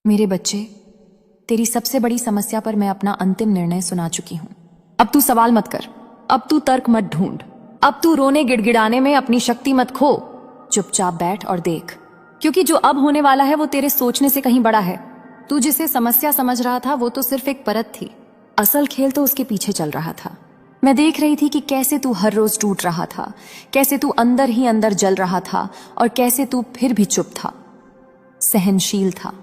मेरे बच्चे, तेरी सबसे बड़ी समस्या पर मैं अपना अंतिम निर्णय सुना चुकी हूं। अब तू सवाल मत कर, अब तू तर्क मत ढूंढ, अब तू रोने गिड़गिड़ाने में अपनी शक्ति मत खो। चुपचाप बैठ और देख, क्योंकि जो अब होने वाला है वो तेरे सोचने से कहीं बड़ा है। तू जिसे समस्या समझ रहा था वो तो सिर्फ एक परत थी, असल खेल तो उसके पीछे चल रहा था। मैं देख रही थी कि कैसे तू हर रोज टूट रहा था, कैसे तू अंदर ही अंदर जल रहा था और कैसे तू फिर भी चुप था, सहनशील था,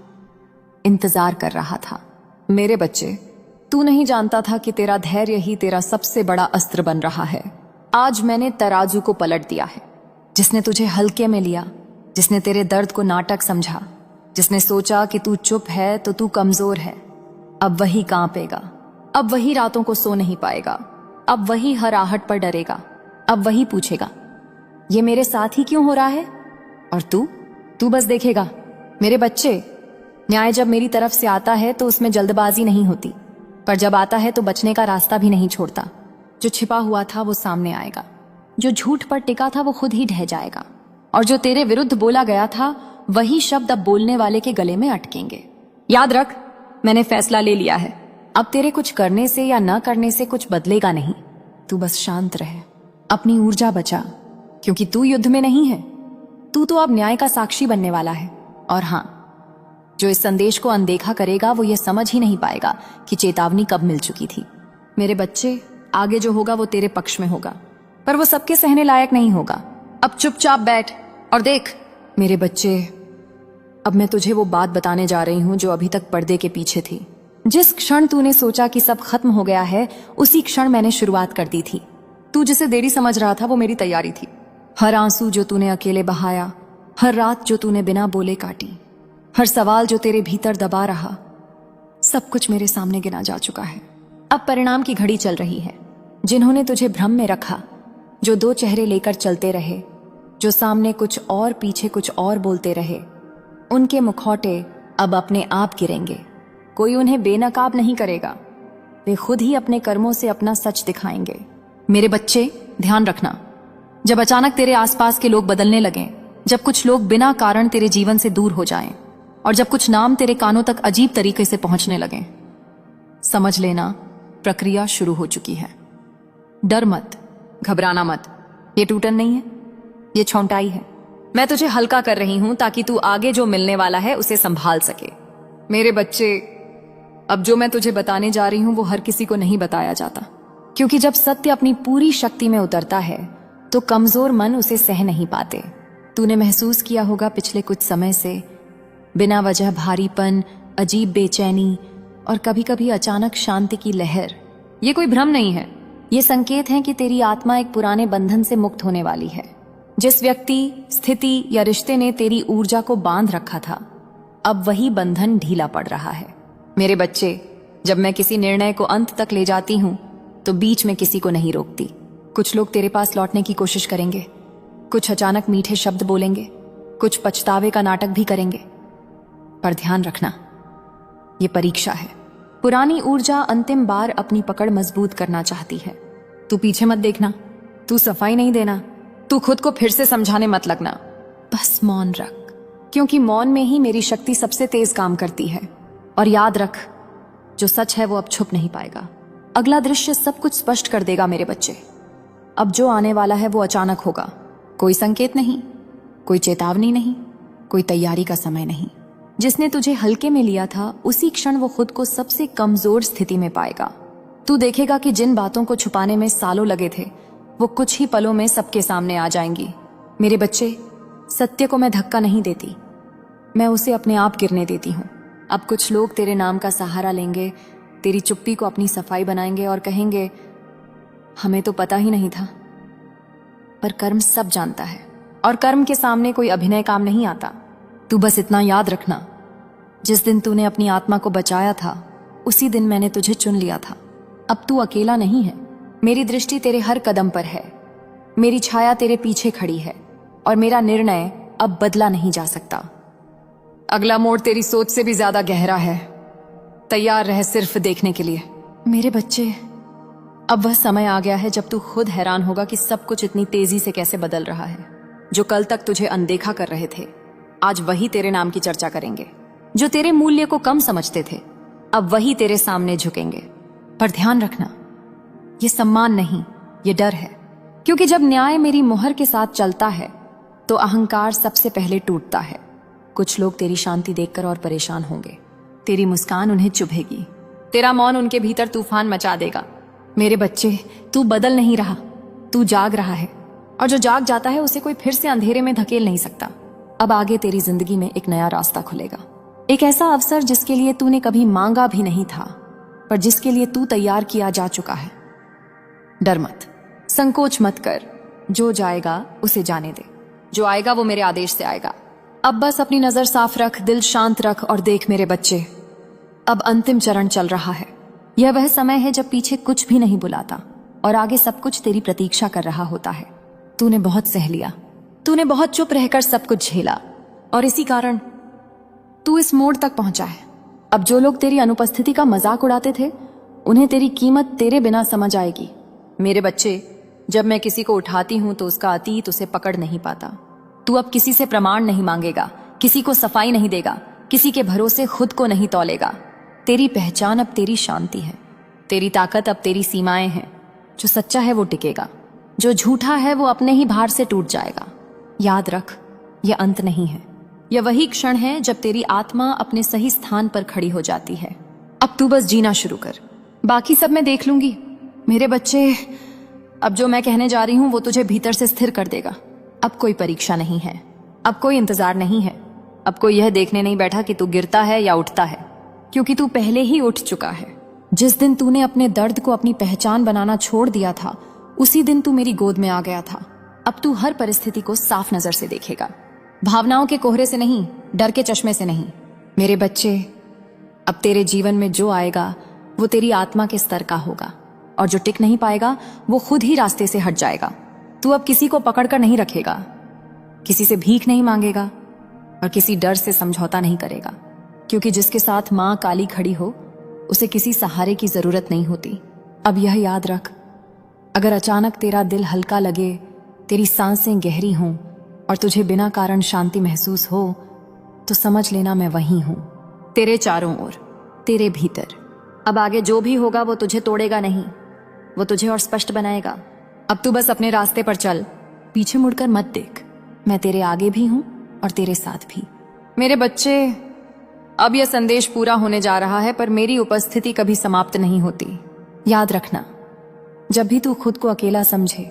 इंतजार कर रहा था। मेरे बच्चे, तू नहीं जानता था कि तेरा धैर्य ही तेरा सबसे बड़ा अस्त्र बन रहा है। आज मैंने तराजू को पलट दिया है। जिसने तुझे हल्के में लिया, जिसने तेरे दर्द को नाटक समझा, जिसने सोचा कि तू चुप है तो तू कमजोर है, अब वही कांपेगा, अब वही रातों को सो नहीं पाएगा, अब वही हर आहट पर डरेगा, अब वही पूछेगा ये मेरे साथ ही क्यों हो रहा है। और तू बस देखेगा। मेरे बच्चे, न्याय जब मेरी तरफ से आता है तो उसमें जल्दबाजी नहीं होती, पर जब आता है तो बचने का रास्ता भी नहीं छोड़ता। जो छिपा हुआ था वो सामने आएगा, जो झूठ पर टिका था वो खुद ही ढह जाएगा, और जो तेरे विरुद्ध बोला गया था वही शब्द अब बोलने वाले के गले में अटकेंगे। याद रख, मैंने फैसला ले लिया है। अब तेरे कुछ करने से या न करने से कुछ बदलेगा नहीं। तू बस शांत रहे, अपनी ऊर्जा बचा, क्योंकि तू युद्ध में नहीं है। तू तो अब न्याय का साक्षी बनने वाला है। और हां, जो इस संदेश को अनदेखा करेगा वो ये समझ ही नहीं पाएगा कि चेतावनी कब मिल चुकी थी। मेरे बच्चे, आगे जो होगा वो तेरे पक्ष में होगा, पर वो सबके सहने लायक नहीं होगा। अब चुपचाप बैठ और देख। मेरे बच्चे, अब मैं तुझे वो बात बताने जा रही हूं जो अभी तक पर्दे के पीछे थी। जिस क्षण तूने सोचा कि सब खत्म हो गया है, उसी क्षण मैंने शुरुआत कर दी थी। तू जिसे देरी समझ रहा था वो मेरी तैयारी थी। हर आंसू जो तूने अकेले बहाया, हर रात जो तूने बिना बोले काटी, हर सवाल जो तेरे भीतर दबा रहा, सब कुछ मेरे सामने गिना जा चुका है। अब परिणाम की घड़ी चल रही है। जिन्होंने तुझे भ्रम में रखा, जो दो चेहरे लेकर चलते रहे, जो सामने कुछ और पीछे कुछ और बोलते रहे, उनके मुखौटे अब अपने आप गिरेंगे। कोई उन्हें बेनकाब नहीं करेगा, वे खुद ही अपने कर्मों से अपना सच दिखाएंगे। मेरे बच्चे, ध्यान रखना, जब अचानक तेरे आसपास के लोग बदलने लगें, जब कुछ लोग बिना कारण तेरे जीवन से दूर हो जाएं, और जब कुछ नाम तेरे कानों तक अजीब तरीके से पहुंचने लगें, समझ लेना प्रक्रिया शुरू हो चुकी है। डर मत, घबराना मत, ये टूटन नहीं है, ये छौंटाई है। मैं तुझे हल्का कर रही हूं ताकि तू आगे जो मिलने वाला है उसे संभाल सके। मेरे बच्चे, अब जो मैं तुझे बताने जा रही हूं वो हर किसी को नहीं बताया जाता, क्योंकि जब सत्य अपनी पूरी शक्ति में उतरता है तो कमजोर मन उसे सह नहीं पाते। तूने महसूस किया होगा पिछले कुछ समय से बिना वजह भारीपन, अजीब बेचैनी और कभी कभी अचानक शांति की लहर। ये कोई भ्रम नहीं है, ये संकेत है कि तेरी आत्मा एक पुराने बंधन से मुक्त होने वाली है। जिस व्यक्ति, स्थिति या रिश्ते ने तेरी ऊर्जा को बांध रखा था, अब वही बंधन ढीला पड़ रहा है। मेरे बच्चे, जब मैं किसी निर्णय को अंत तक ले जाती हूं तो बीच में किसी को नहीं रोकती। कुछ लोग तेरे पास लौटने की कोशिश करेंगे, कुछ अचानक मीठे शब्द बोलेंगे, कुछ पछतावे का नाटक भी करेंगे, पर ध्यान रखना, ये परीक्षा है। पुरानी ऊर्जा अंतिम बार अपनी पकड़ मजबूत करना चाहती है। तू पीछे मत देखना, तू सफाई नहीं देना, तू खुद को फिर से समझाने मत लगना। बस मौन रख, क्योंकि मौन में ही मेरी शक्ति सबसे तेज काम करती है। और याद रख, जो सच है वो अब छुप नहीं पाएगा। अगला दृश्य सब कुछ स्पष्ट कर देगा मेरे बच्चे। अब जो आने वाला है वो अचानक होगा, कोई संकेत नहीं, कोई चेतावनी नहीं, कोई तैयारी का समय नहीं। जिसने तुझे हल्के में लिया था उसी क्षण वो खुद को सबसे कमजोर स्थिति में पाएगा। तू देखेगा कि जिन बातों को छुपाने में सालों लगे थे वो कुछ ही पलों में सबके सामने आ जाएंगी। मेरे बच्चे, सत्य को मैं धक्का नहीं देती, मैं उसे अपने आप गिरने देती हूँ। अब कुछ लोग तेरे नाम का सहारा लेंगे, तेरी चुप्पी को अपनी सफाई बनाएंगे और कहेंगे हमें तो पता ही नहीं था। पर कर्म सब जानता है, और कर्म के सामने कोई अभिनय काम नहीं आता। तू बस इतना याद रखना, जिस दिन तूने अपनी आत्मा को बचाया था उसी दिन मैंने तुझे चुन लिया था। अब तू अकेला नहीं है, मेरी दृष्टि तेरे हर कदम पर है, मेरी छाया तेरे पीछे खड़ी है, और मेरा निर्णय अब बदला नहीं जा सकता। अगला मोड़ तेरी सोच से भी ज्यादा गहरा है, तैयार रह सिर्फ देखने के लिए। मेरे बच्चे, अब वह समय आ गया है जब तू खुद हैरान होगा कि सब कुछ इतनी तेजी से कैसे बदल रहा है। जो कल तक तुझे अनदेखा कर रहे थे आज वही तेरे नाम की चर्चा करेंगे। जो तेरे मूल्य को कम समझते थे, अब वही तेरे सामने झुकेंगे। पर ध्यान रखना, ये सम्मान नहीं, ये डर है। क्योंकि जब न्याय मेरी मोहर के साथ चलता है तो अहंकार सबसे पहले टूटता है। कुछ लोग तेरी शांति देखकर और परेशान होंगे, तेरी मुस्कान उन्हें चुभेगी, तेरा मौन उनके भीतर तूफान मचा देगा। मेरे बच्चे, तू बदल नहीं रहा, तू जाग रहा है, और जो जाग जाता है उसे कोई फिर से अंधेरे में धकेल नहीं सकता। अब आगे तेरी जिंदगी में एक नया रास्ता खुलेगा, एक ऐसा अवसर जिसके लिए तूने कभी मांगा भी नहीं था, पर जिसके लिए तू तैयार किया जा चुका है। डर मत, संकोच मत कर, जो जाएगा उसे जाने दे, जो आएगा वो मेरे आदेश से आएगा। अब बस अपनी नजर साफ रख, दिल शांत रख और देख मेरे बच्चे, अब अंतिम चरण चल रहा है। यह वह समय है जब पीछे कुछ भी नहीं बुलाता और आगे सब कुछ तेरी प्रतीक्षा कर रहा होता है। तूने बहुत सह लिया, तूने बहुत चुप रहकर सब कुछ झेला, और इसी कारण तू इस मोड़ तक पहुंचा है। अब जो लोग तेरी अनुपस्थिति का मजाक उड़ाते थे, उन्हें तेरी कीमत तेरे बिना समझ आएगी। मेरे बच्चे, जब मैं किसी को उठाती हूं तो उसका अतीत उसे पकड़ नहीं पाता। तू अब किसी से प्रमाण नहीं मांगेगा, किसी को सफाई नहीं देगा, किसी के भरोसे खुद को नहीं तौलेगा। तेरी पहचान अब तेरी शांति है, तेरी ताकत अब तेरी सीमाएं हैं। जो सच्चा है वो टिकेगा, जो झूठा है वो अपने ही भार से टूट जाएगा। याद रख, यह अंत नहीं है, यह वही क्षण है जब तेरी आत्मा अपने सही स्थान पर खड़ी हो जाती है। अब तू बस जीना शुरू कर, बाकी सब मैं देख लूंगी। मेरे बच्चे, अब जो मैं कहने जा रही हूं वो तुझे भीतर से स्थिर कर देगा। अब कोई परीक्षा नहीं है, अब कोई इंतजार नहीं है, अब कोई यह देखने नहीं बैठा कि तू गिरता है या उठता है, क्योंकि तू पहले ही उठ चुका है। जिस दिन तूने अपने दर्द को अपनी पहचान बनाना छोड़ दिया था, उसी दिन तू मेरी गोद में आ गया था। अब तू हर परिस्थिति को साफ नजर से देखेगा, भावनाओं के कोहरे से नहीं, डर के चश्मे से नहीं। मेरे बच्चे, अब तेरे जीवन में जो आएगा वो तेरी आत्मा के स्तर का होगा, और जो टिक नहीं पाएगा वो खुद ही रास्ते से हट जाएगा। तू अब किसी को पकड़कर नहीं रखेगा, किसी से भीख नहीं मांगेगा, और किसी डर से समझौता नहीं करेगा, क्योंकि जिसके साथ मां काली खड़ी हो उसे किसी सहारे की जरूरत नहीं होती। अब यह याद रख, अगर अचानक तेरा दिल हल्का लगे, तेरी सांसें गहरी हों और तुझे बिना कारण शांति महसूस हो, तो समझ लेना मैं वहीं हूं, तेरे चारों ओर, तेरे भीतर। अब आगे जो भी होगा वो तुझे तोड़ेगा नहीं, वो तुझे और स्पष्ट बनाएगा। अब तू बस अपने रास्ते पर चल, पीछे मुड़कर मत देख। मैं तेरे आगे भी हूं और तेरे साथ भी। मेरे बच्चे, अब यह संदेश पूरा होने जा रहा है, पर मेरी उपस्थिति कभी समाप्त नहीं होती। याद रखना, जब भी तू खुद को अकेला समझे,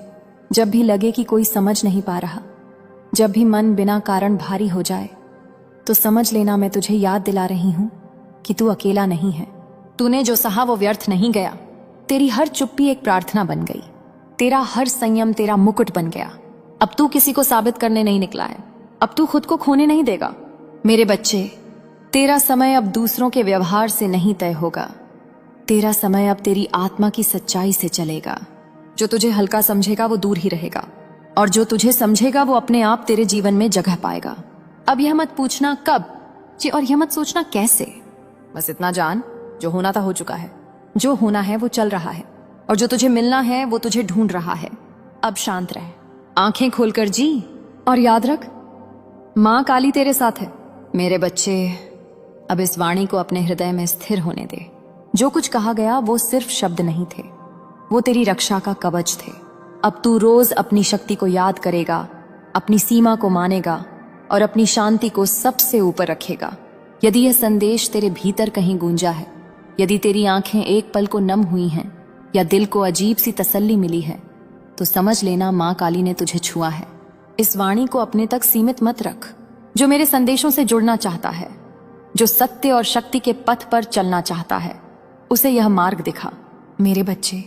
जब भी लगे कि कोई समझ नहीं पा रहा, जब भी मन बिना कारण भारी हो जाए, तो समझ लेना मैं तुझे याद दिला रही हूं कि तू अकेला नहीं है। तूने जो सहा वो व्यर्थ नहीं गया। तेरी हर चुप्पी एक प्रार्थना बन गई, तेरा हर संयम तेरा मुकुट बन गया। अब तू किसी को साबित करने नहीं निकला है, अब तू खुद को खोने नहीं देगा। मेरे बच्चे, तेरा समय अब दूसरों के व्यवहार से नहीं तय होगा, तेरा समय अब तेरी आत्मा की सच्चाई से चलेगा। जो तुझे हल्का समझेगा वो दूर ही रहेगा, और जो तुझे समझेगा वो अपने आप तेरे जीवन में जगह पाएगा। अब यह मत पूछना कब जी, और यह मत सोचना कैसे। बस इतना जान, जो होना था हो चुका है, जो होना है वो चल रहा है, और जो तुझे मिलना है वो तुझे ढूंढ रहा है। अब शांत रह, आंखें खोलकर जी, और याद रख, मां काली तेरे साथ है। मेरे बच्चे, अब इस वाणी को अपने हृदय में स्थिर होने दे। जो कुछ कहा गया वो सिर्फ शब्द नहीं थे, वो तेरी रक्षा का कवच थे। अब तू रोज अपनी शक्ति को याद करेगा, अपनी सीमा को मानेगा और अपनी शांति को सबसे ऊपर रखेगा। यदि यह संदेश तेरे भीतर कहीं गूंजा है, यदि तेरी आंखें एक पल को नम हुई हैं या दिल को अजीब सी तसल्ली मिली है, तो समझ लेना मां काली ने तुझे छुआ है। इस वाणी को अपने तक सीमित मत रख। जो मेरे संदेशों से जुड़ना चाहता है, जो सत्य और शक्ति के पथ पर चलना चाहता है, उसे यह मार्ग दिखा। मेरे बच्चे,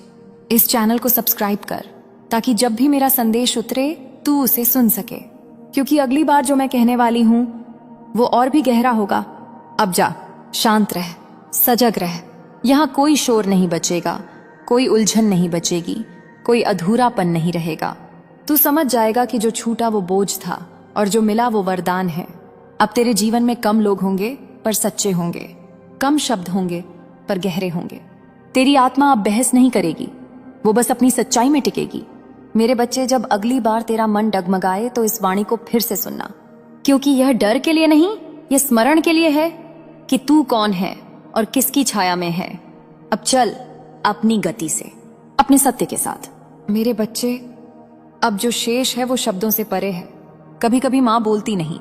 इस चैनल को सब्सक्राइब कर, ताकि जब भी मेरा संदेश उतरे तू उसे सुन सके, क्योंकि अगली बार जो मैं कहने वाली हूं वो और भी गहरा होगा। अब जा, शांत रह, सजग रह। यहां कोई शोर नहीं बचेगा, कोई उलझन नहीं बचेगी, कोई अधूरापन नहीं रहेगा। तू समझ जाएगा कि जो छूटा वो बोझ था और जो मिला वो वरदान है। अब तेरे जीवन में कम लोग होंगे पर सच्चे होंगे, कम शब्द होंगे पर गहरे होंगे। तेरी आत्मा अब बहस नहीं करेगी, वो बस अपनी सच्चाई में टिकेगी। मेरे बच्चे, जब अगली बार तेरा मन डगमगाए तो इस वाणी को फिर से सुनना, क्योंकि यह डर के लिए नहीं, यह स्मरण के लिए है कि तू कौन है और किसकी छाया में है। अब चल अपनी गति से, अपने सत्य के साथ। मेरे बच्चे, अब जो शेष है वो शब्दों से परे है। कभी कभी माँ बोलती नहीं,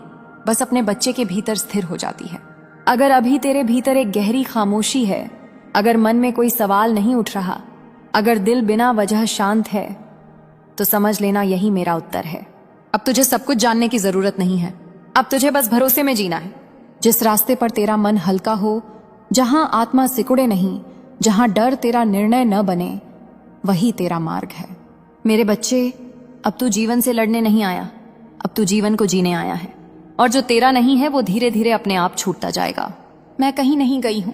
बस अपने बच्चे के भीतर स्थिर हो जाती है। अगर अभी तेरे भीतर एक गहरी खामोशी है, अगर मन में कोई सवाल नहीं उठ रहा, अगर दिल बिना वजह शांत है, तो समझ लेना यही मेरा उत्तर है। अब तुझे सब कुछ जानने की जरूरत नहीं है। अब तुझे बस भरोसे में जीना है। जिस रास्ते पर तेरा मन हल्का हो, जहां आत्मा सिकुड़े नहीं, जहां डर तेरा निर्णय न बने, वही तेरा मार्ग है। मेरे बच्चे, अब तू जीवन से लड़ने नहीं आया, अब तू जीवन को जीने आया है। और जो तेरा नहीं है वो धीरे धीरे अपने आप छूटता जाएगा। मैं कहीं नहीं गई हूं,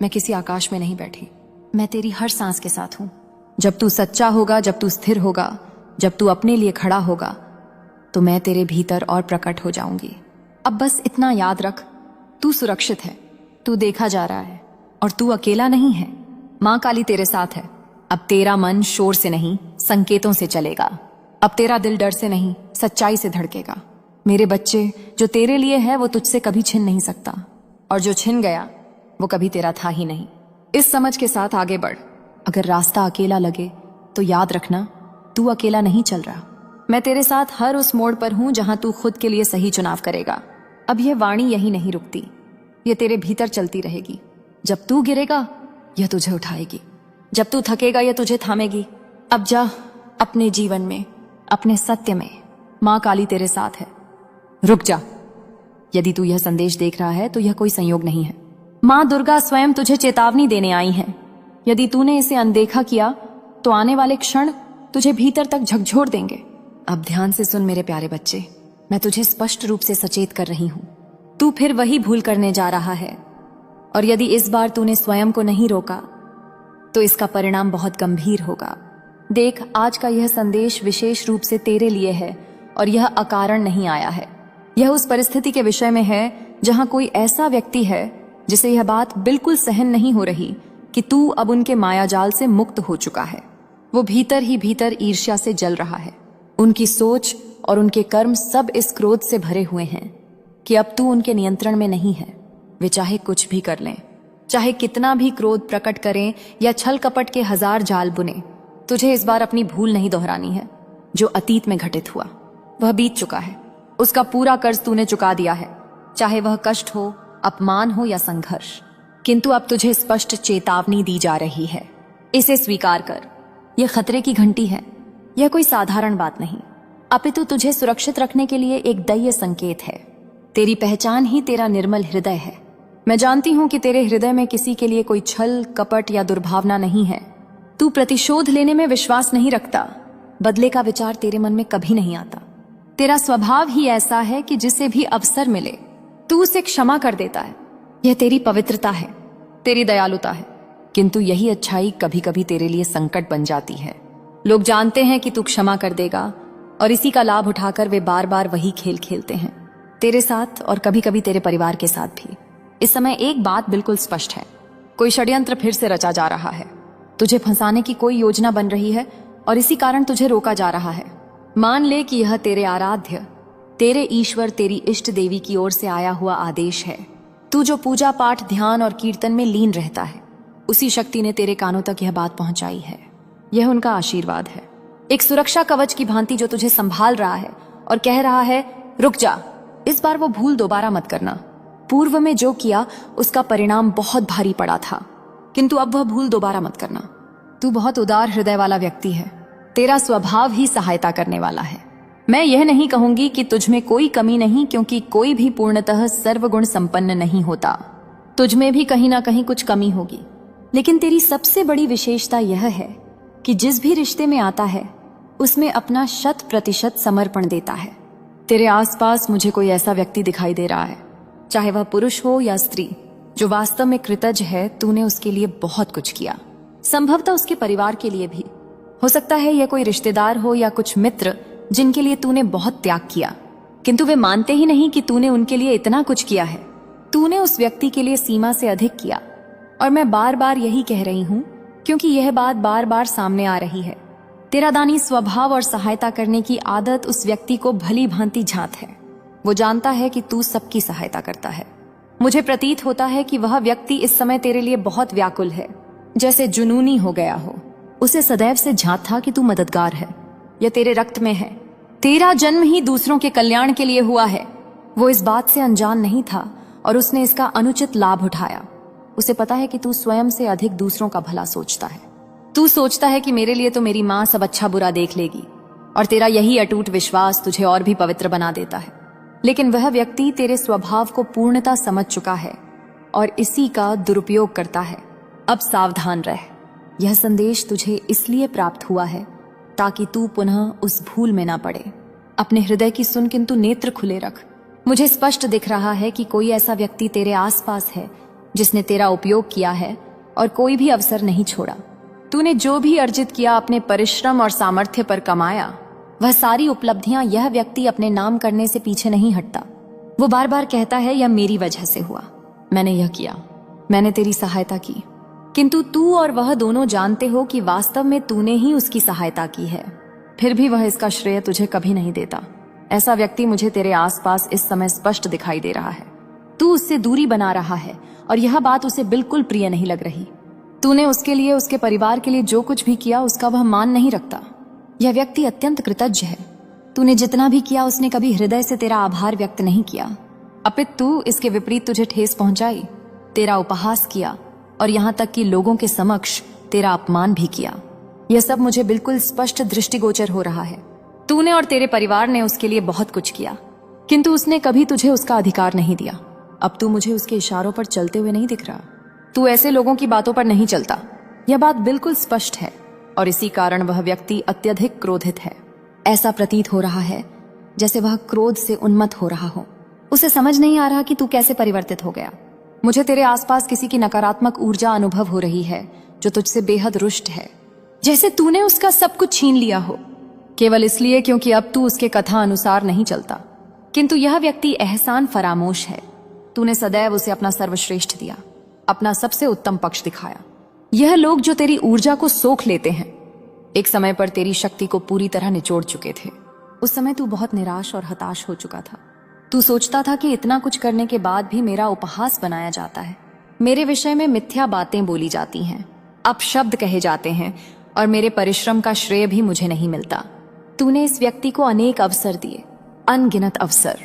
मैं किसी आकाश में नहीं बैठी, मैं तेरी हर सांस के साथ हूं। जब तू सच्चा होगा, जब तू स्थिर होगा, जब तू अपने लिए खड़ा होगा, तो मैं तेरे भीतर और प्रकट हो जाऊंगी। अब बस इतना याद रख, तू सुरक्षित है, तू देखा जा रहा है और तू अकेला नहीं है। मां काली तेरे साथ है। अब तेरा मन शोर से नहीं, संकेतों से चलेगा। अब तेरा दिल डर से नहीं, सच्चाई से धड़केगा। मेरे बच्चे, जो तेरे लिए है वो तुझसे कभी छिन नहीं सकता, और जो छिन गया वो कभी तेरा था ही नहीं। इस समझ के साथ आगे बढ़। अगर रास्ता अकेला लगे तो याद रखना, तू अकेला नहीं चल रहा। मैं तेरे साथ हर उस मोड़ पर हूं जहां तू खुद के लिए सही चुनाव करेगा। अब यह वाणी यही नहीं रुकती, ये तेरे भीतर चलती रहेगी। जब तू गिरेगा यह तुझे उठाएगी, जब तू थकेगा यह तुझे थामेगी। अब जा अपने जीवन में, अपने सत्य में, मां काली तेरे साथ है। रुक जा। यदि तू यह संदेश देख रहा है तो यह कोई संयोग नहीं है। मां दुर्गा स्वयं तुझे चेतावनी देने आई हैं। यदि तूने इसे अनदेखा किया तो आने वाले क्षण तुझे भीतर तक झकझोर देंगे। अब ध्यान से सुन मेरे प्यारे बच्चे, मैं तुझे स्पष्ट रूप से सचेत कर रही हूं। तू फिर वही भूल करने जा रहा है, और यदि इस बार तूने स्वयं को नहीं रोका तो इसका परिणाम बहुत गंभीर होगा। देख, आज का यह संदेश विशेष रूप से तेरे लिए है, और यह अकारण नहीं आया है। यह उस परिस्थिति के विषय में है जहां कोई ऐसा व्यक्ति है जिसे यह बात बिल्कुल सहन नहीं हो रही कि तू अब उनके मायाजाल से मुक्त हो चुका है। वो भीतर ही भीतर ईर्ष्या से जल रहा है। उनकी सोच और उनके कर्म सब इस क्रोध से भरे हुए हैं कि अब तू उनके नियंत्रण में नहीं है। वे चाहे कुछ भी कर लें, चाहे कितना भी क्रोध प्रकट करें या छल कपट के 1000 जाल बुने, तुझे इस बार अपनी भूल नहीं दोहरानी है। जो अतीत में घटित हुआ वह बीत चुका है, उसका पूरा कर्ज तूने चुका दिया है, चाहे वह कष्ट हो, अपमान हो या संघर्ष। किंतु अब तुझे स्पष्ट चेतावनी दी जा रही है, इसे स्वीकार कर। यह खतरे की घंटी है, यह कोई साधारण बात नहीं, अपितु तुझे सुरक्षित रखने के लिए एक दैय संकेत है। तेरी पहचान ही तेरा निर्मल हृदय है। मैं जानती हूं कि तेरे हृदय में किसी के लिए कोई छल कपट या दुर्भावना नहीं है। तू प्रतिशोध लेने में विश्वास नहीं रखता, बदले का विचार तेरे मन में कभी नहीं आता। तेरा स्वभाव ही ऐसा है कि जिसे भी अवसर मिले तू उसे क्षमा कर देता है। यह तेरी पवित्रता है, तेरी दयालुता है। किंतु यही अच्छाई कभी कभी तेरे लिए संकट बन जाती है। लोग जानते हैं कि तू क्षमा कर देगा, और इसी का लाभ उठाकर वे बार बार वही खेल खेलते हैं, तेरे साथ और कभी कभी तेरे परिवार के साथ भी। इस समय एक बात बिल्कुल स्पष्ट है, कोई षड्यंत्र फिर से रचा जा रहा है। तुझे फंसाने की कोई योजना बन रही है, और इसी कारण तुझे रोका जा रहा है। मान ले कि यह तेरे आराध्य, तेरे ईश्वर, तेरी इष्ट देवी की ओर से आया हुआ आदेश है। तू जो पूजा पाठ, ध्यान और कीर्तन में लीन रहता है, उसी शक्ति ने तेरे कानों तक यह बात पहुंचाई है। यह उनका आशीर्वाद है, एक सुरक्षा कवच की भांति जो तुझे संभाल रहा है और कह रहा है, रुक जा, इस बार वो भूल दोबारा मत करना। पूर्व में जो किया उसका परिणाम बहुत भारी पड़ा था, किंतु अब वह भूल दोबारा मत करना। तू बहुत उदार हृदय वाला व्यक्ति है, तेरा स्वभाव ही सहायता करने वाला है। मैं यह नहीं कहूंगी कि तुझ में कोई कमी नहीं, क्योंकि कोई भी पूर्णतः सर्वगुण संपन्न नहीं होता। तुझ में भी कहीं ना कहीं कुछ कमी होगी, लेकिन तेरी सबसे बड़ी विशेषता यह है कि जिस भी रिश्ते में आता है उसमें अपना 100% समर्पण देता है। तेरे आसपास मुझे कोई ऐसा व्यक्ति दिखाई दे रहा है, चाहे वह पुरुष हो या स्त्री, जो वास्तव में कृतज्ञ है। तूने उसके लिए बहुत कुछ किया, संभवतः उसके परिवार के लिए भी। हो सकता है यह कोई रिश्तेदार हो या कुछ मित्र जिनके लिए तूने बहुत त्याग किया, किंतु वे मानते ही नहीं कि तूने उनके लिए इतना कुछ किया है। तूने उस व्यक्ति के लिए सीमा से अधिक किया, और मैं बार बार यही कह रही हूं क्योंकि यह बात बार बार सामने आ रही है। तेरा दानी स्वभाव और सहायता करने की आदत उस व्यक्ति को भली भांति झांत है। वो जानता है कि तू सबकी सहायता करता है, मुझे प्रतीत होता है कि वह व्यक्ति इस समय तेरे लिए बहुत व्याकुल है, जैसे जुनूनी हो गया हो। उसे सदैव से झांक था कि तू मददगार है, यह तेरे रक्त में है। तेरा जन्म ही दूसरों के कल्याण के लिए हुआ है। वो इस बात से अनजान नहीं था और उसने इसका अनुचित लाभ उठाया। उसे पता है कि तू स्वयं से अधिक दूसरों का भला सोचता है। तू सोचता है कि मेरे लिए तो मेरी माँ सब अच्छा बुरा देख लेगी, और तेरा यही अटूट विश्वास तुझे और भी पवित्र बना देता है। लेकिन वह व्यक्ति तेरे स्वभाव को पूर्णतः समझ चुका है और इसी का दुरुपयोग करता है। अब सावधान रह। यह संदेश तुझे इसलिए प्राप्त हुआ है ताकि तू पुनः उस भूल में ना पड़े। अपने हृदय की सुन, किंतु नेत्र खुले रख। मुझे स्पष्ट दिख रहा है कि कोई ऐसा व्यक्ति तेरे आसपास है जिसने तेरा उपयोग किया है और कोई भी अवसर नहीं छोड़ा। तूने जो भी अर्जित किया अपने परिश्रम और सामर्थ्य पर कमाया, वह सारी उपलब्धियां यह व्यक्ति अपने नाम करने से पीछे नहीं हटता। वो बार बार कहता है, यह मेरी वजह से हुआ, मैंने यह किया, मैंने तेरी सहायता की। किंतु तू और वह दोनों जानते हो कि वास्तव में तूने ही उसकी सहायता की है। फिर भी वह इसका श्रेय तुझे कभी नहीं देता। ऐसा व्यक्ति मुझे तेरे आसपास इस समय स्पष्ट दिखाई दे रहा है। तू उससे दूरी बना रहा है और यह बात उसे बिल्कुल प्रिय नहीं लग रही। तूने उसके लिए, उसके परिवार के लिए जो कुछ भी किया उसका वह मान नहीं रखता। यह व्यक्ति अत्यंत कृतज्ञ है। तूने जितना भी किया उसने कभी हृदय से तेरा आभार व्यक्त नहीं किया, अपितु इसके विपरीत तुझे ठेस पहुंचाई, तेरा उपहास किया और यहाँ तक कि लोगों के समक्ष तेरा अपमान भी किया। यह सब मुझे बिल्कुल स्पष्ट दृष्टिगोचर हो रहा है। तूने और तेरे परिवार ने उसके लिए बहुत कुछ किया, किंतु उसने कभी तुझे उसका अधिकार नहीं दिया। अब तू मुझे उसके इशारों पर चलते हुए नहीं दिख रहा। तू ऐसे लोगों की बातों पर नहीं चलता, यह बात बिल्कुल स्पष्ट है, और इसी कारण वह व्यक्ति अत्यधिक क्रोधित है। ऐसा प्रतीत हो रहा है जैसे वह क्रोध से उन्मत्त हो रहा हो। उसे समझ नहीं आ रहा कि तू कैसे परिवर्तित हो गया। मुझे तेरे आसपास किसी की नकारात्मक ऊर्जा अनुभव हो रही है जो तुझसे बेहद रुष्ट है, जैसे तूने उसका सब कुछ छीन लिया हो, केवल इसलिए क्योंकि अब तू उसके कथा अनुसार नहीं चलता। किंतु यह व्यक्ति एहसान फरामोश है। तूने सदैव उसे अपना सर्वश्रेष्ठ दिया, अपना सबसे उत्तम पक्ष दिखाया। यह लोग जो तेरी ऊर्जा को सोख लेते हैं, एक समय पर तेरी शक्ति को पूरी तरह निचोड़ चुके थे। उस समय तू बहुत निराश और हताश हो चुका था। तू सोचता था कि इतना कुछ करने के बाद भी मेरा उपहास बनाया जाता है, मेरे विषय में मिथ्या बातें बोली जाती हैं, अपशब्द कहे जाते हैं और मेरे परिश्रम का श्रेय भी मुझे नहीं मिलता। तूने इस व्यक्ति को अनेक अवसर दिए, अनगिनत अवसर,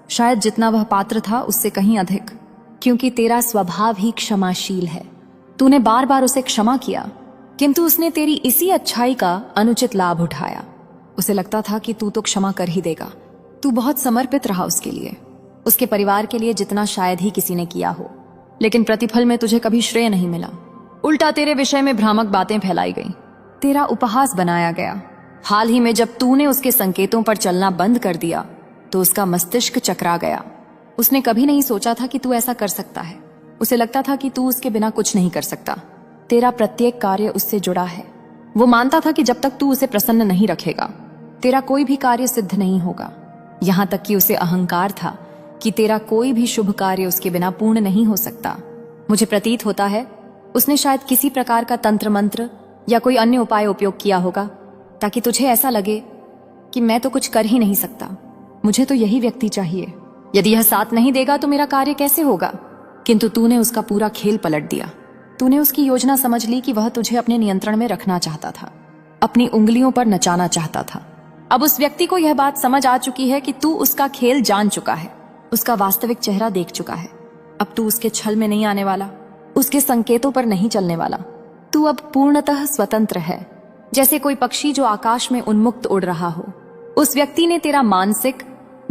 शायद जितना वह पात्र था उससे कहीं अधिक, क्योंकि तेरा स्वभाव ही क्षमाशील है। तूने बार बार उसे क्षमा किया, किंतु उसने तेरी इसी अच्छाई का अनुचित लाभ उठाया। उसे लगता था कि तू तो क्षमा कर ही देगा। तू बहुत समर्पित रहा उसके लिए, उसके परिवार के लिए, जितना शायद ही किसी ने किया हो, लेकिन प्रतिफल में तुझे कभी श्रेय नहीं मिला। उल्टा तेरे विषय में भ्रामक बातें फैलाई गई, तेरा उपहास बनाया गया। हाल ही में जब तूने उसके संकेतों पर चलना बंद कर दिया तो उसका मस्तिष्क चकरा गया। उसने कभी नहीं सोचा था कि तू ऐसा कर सकता है। उसे लगता था कि तू उसके बिना कुछ नहीं कर सकता। तेरा प्रत्येक कार्य उससे जुड़ा है। वो मानता था कि जब तक तू उसे प्रसन्न नहीं रखेगा, तेरा कोई भी कार्य सिद्ध नहीं होगा। यहाँ तक कि उसे अहंकार था कि तेरा कोई भी शुभ कार्य उसके बिना पूर्ण नहीं हो सकता। मुझे प्रतीत होता है उसने शायद किसी प्रकार का तंत्र मंत्र या कोई अन्य उपाय उपयोग किया होगा ताकि तुझे ऐसा लगे कि मैं तो कुछ कर ही नहीं सकता, मुझे तो यही व्यक्ति चाहिए। यदि यह साथ नहीं देगा तो मेरा कार्य कैसे होगा। किंतु तूने उसका पूरा खेल पलट दिया। तूने उसकी योजना समझ ली कि वह तुझे अपने नियंत्रण में रखना चाहता था, अपनी उंगलियों पर नचाना चाहता था। अब उस व्यक्ति को यह बात समझ आ चुकी है कि तू उसका खेल जान चुका है, उसका वास्तविक चेहरा देख चुका है। अब तू उसके छल में नहीं आने वाला, उसके संकेतों पर नहीं चलने वाला। तू अब पूर्णतः स्वतंत्र है, जैसे कोई पक्षी जो आकाश में उन्मुक्त उड़ रहा हो। उस व्यक्ति ने तेरा मानसिक,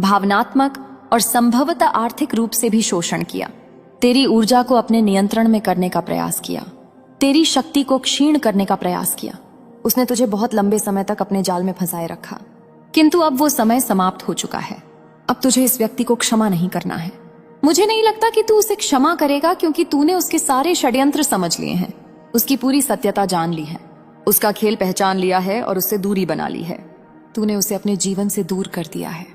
भावनात्मक और संभवतः आर्थिक रूप से भी शोषण किया। तेरी ऊर्जा को अपने नियंत्रण में करने का प्रयास किया, तेरी शक्ति को क्षीण करने का प्रयास किया। उसने तुझे बहुत लंबे समय तक अपने जाल में फंसाए रखा, किंतु अब वो समय समाप्त हो चुका है। अब तुझे इस व्यक्ति को क्षमा नहीं करना है। मुझे नहीं लगता कि तू उसे क्षमा करेगा, क्योंकि तूने उसके सारे षड्यंत्र समझ लिए हैं, उसकी पूरी सत्यता जान ली है, उसका खेल पहचान लिया है और उससे दूरी बना ली है। तूने उसे अपने जीवन से दूर कर दिया है।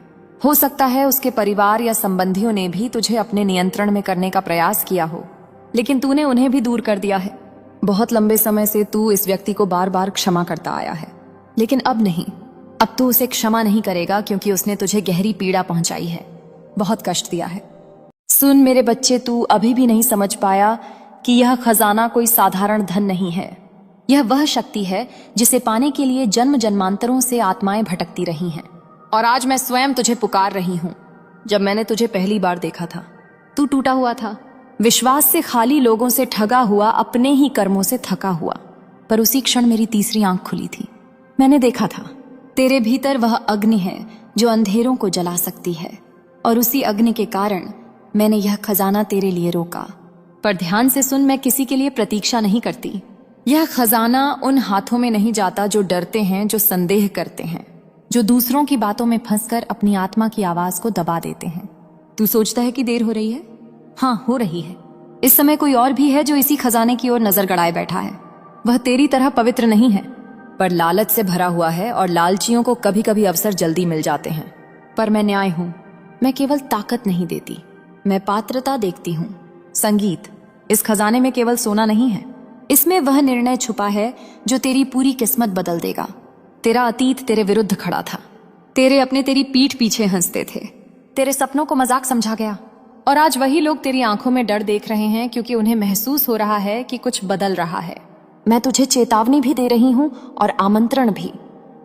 हो सकता है उसके परिवार या संबंधियों ने भी तुझे अपने नियंत्रण में करने का प्रयास किया हो, लेकिन तूने उन्हें भी दूर कर दिया है। बहुत लंबे समय से तू इस व्यक्ति को बार बार क्षमा करता आया है, लेकिन अब नहीं। अब तू उसे क्षमा नहीं करेगा, क्योंकि उसने तुझे गहरी पीड़ा पहुंचाई है, बहुत कष्ट दिया है। सुन मेरे बच्चे, तू अभी भी नहीं समझ पाया कि यह खजाना कोई साधारण धन नहीं है। यह वह शक्ति है जिसे पाने के लिए जन्म जन्मांतरों से आत्माएं भटकती रही हैं। और आज मैं स्वयं तुझे पुकार रही हूं। जब मैंने तुझे पहली बार देखा था, तू टूटा हुआ था, विश्वास से खाली, लोगों से ठगा हुआ, अपने ही कर्मों से थका हुआ। पर उसी क्षण मेरी तीसरी आंख खुली थी। मैंने देखा था तेरे भीतर वह अग्नि है जो अंधेरों को जला सकती है, और उसी अग्नि के कारण मैंने यह खजाना तेरे लिए रोका। पर ध्यान से सुन, मैं किसी के लिए प्रतीक्षा नहीं करती। यह खजाना उन हाथों में नहीं जाता जो डरते हैं, जो संदेह करते हैं, जो दूसरों की बातों में फंसकर अपनी आत्मा की आवाज को दबा देते हैं। तू सोचता है कि देर हो रही है? हाँ, हो रही है। इस समय कोई और भी है जो इसी खजाने की ओर नजर गड़ाए बैठा है। वह तेरी तरह पवित्र नहीं है, पर लालच से भरा हुआ है, और लालचियों को कभी कभी अवसर जल्दी मिल जाते हैं। पर मैं न्याय हूं। मैं केवल ताकत नहीं देती, मैं पात्रता देखती हूं। संगीत, इस खजाने में केवल सोना नहीं है, इसमें वह निर्णय छुपा है जो तेरी पूरी किस्मत बदल देगा। तेरा अतीत तेरे विरुद्ध खड़ा था, तेरे अपने तेरी पीठ पीछे हंसते थे, तेरे सपनों को मजाक समझा गया, और आज वही लोग तेरी आंखों में डर देख रहे हैं, क्योंकि उन्हें महसूस हो रहा है कि कुछ बदल रहा है। मैं तुझे चेतावनी भी दे रही हूं और आमंत्रण भी।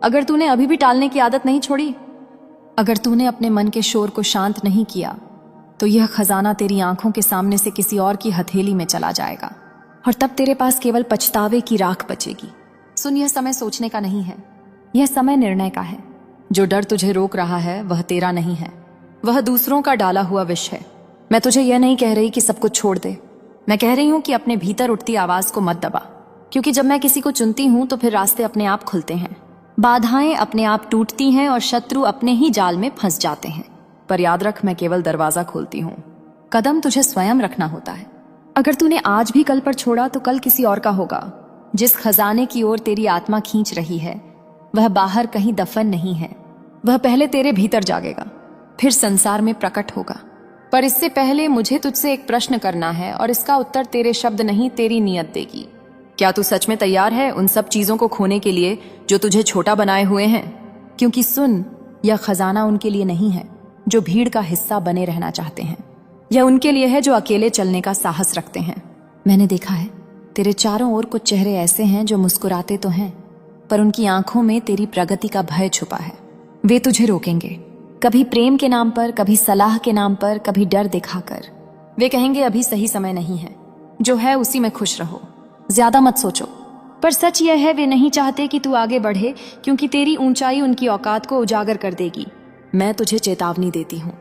अगर तूने अभी भी टालने की आदत नहीं छोड़ी, अगर तूने अपने मन के शोर को शांत नहीं किया, तो यह खजाना तेरी आंखों के सामने से किसी और की हथेली में चला जाएगा, और तब तेरे पास केवल पछतावे की राख बचेगी। सुन, यह समय सोचने का नहीं है, यह समय निर्णय का है। जो डर तुझे रोक रहा है वह तेरा नहीं है, वह दूसरों का डाला हुआ विष है। मैं तुझे यह नहीं कह रही कि सब कुछ छोड़ दे, मैं कह रही हूं कि अपने भीतर उठती आवाज को मत दबा, क्योंकि जब मैं किसी को चुनती हूं तो फिर रास्ते अपने आप खुलते हैं, बाधाएं अपने आप टूटती हैं, और शत्रु अपने ही जाल में फंस जाते हैं। पर याद रख, मैं केवल दरवाजा खोलती हूं, कदम तुझे स्वयं रखना होता है। अगर तूने आज भी कल पर छोड़ा तो कल किसी और का होगा। जिस खजाने की ओर तेरी आत्मा खींच रही है वह बाहर कहीं दफन नहीं है, वह पहले तेरे भीतर जागेगा, फिर संसार में प्रकट होगा। पर इससे पहले मुझे तुझसे एक प्रश्न करना है, और इसका उत्तर तेरे शब्द नहीं, तेरी नीयत देगी। क्या तू सच में तैयार है उन सब चीजों को खोने के लिए जो तुझे छोटा बनाए हुए हैं? क्योंकि सुन, यह खजाना उनके लिए नहीं है जो भीड़ का हिस्सा बने रहना चाहते हैं, यह उनके लिए है जो अकेले चलने का साहस रखते हैं। मैंने देखा है तेरे चारों ओर कुछ चेहरे ऐसे हैं जो मुस्कुराते तो हैं, पर उनकी आंखों में तेरी प्रगति का भय छुपा है। वे तुझे रोकेंगे, कभी प्रेम के नाम पर, कभी सलाह के नाम पर, कभी डर दिखाकर। वे कहेंगे अभी सही समय नहीं है, जो है उसी में खुश रहो, ज्यादा मत सोचो। पर सच यह है, वे नहीं चाहते कि तू आगे बढ़े, क्योंकि तेरी ऊंचाई उनकी औकात को उजागर कर देगी। मैं तुझे चेतावनी देती हूँ।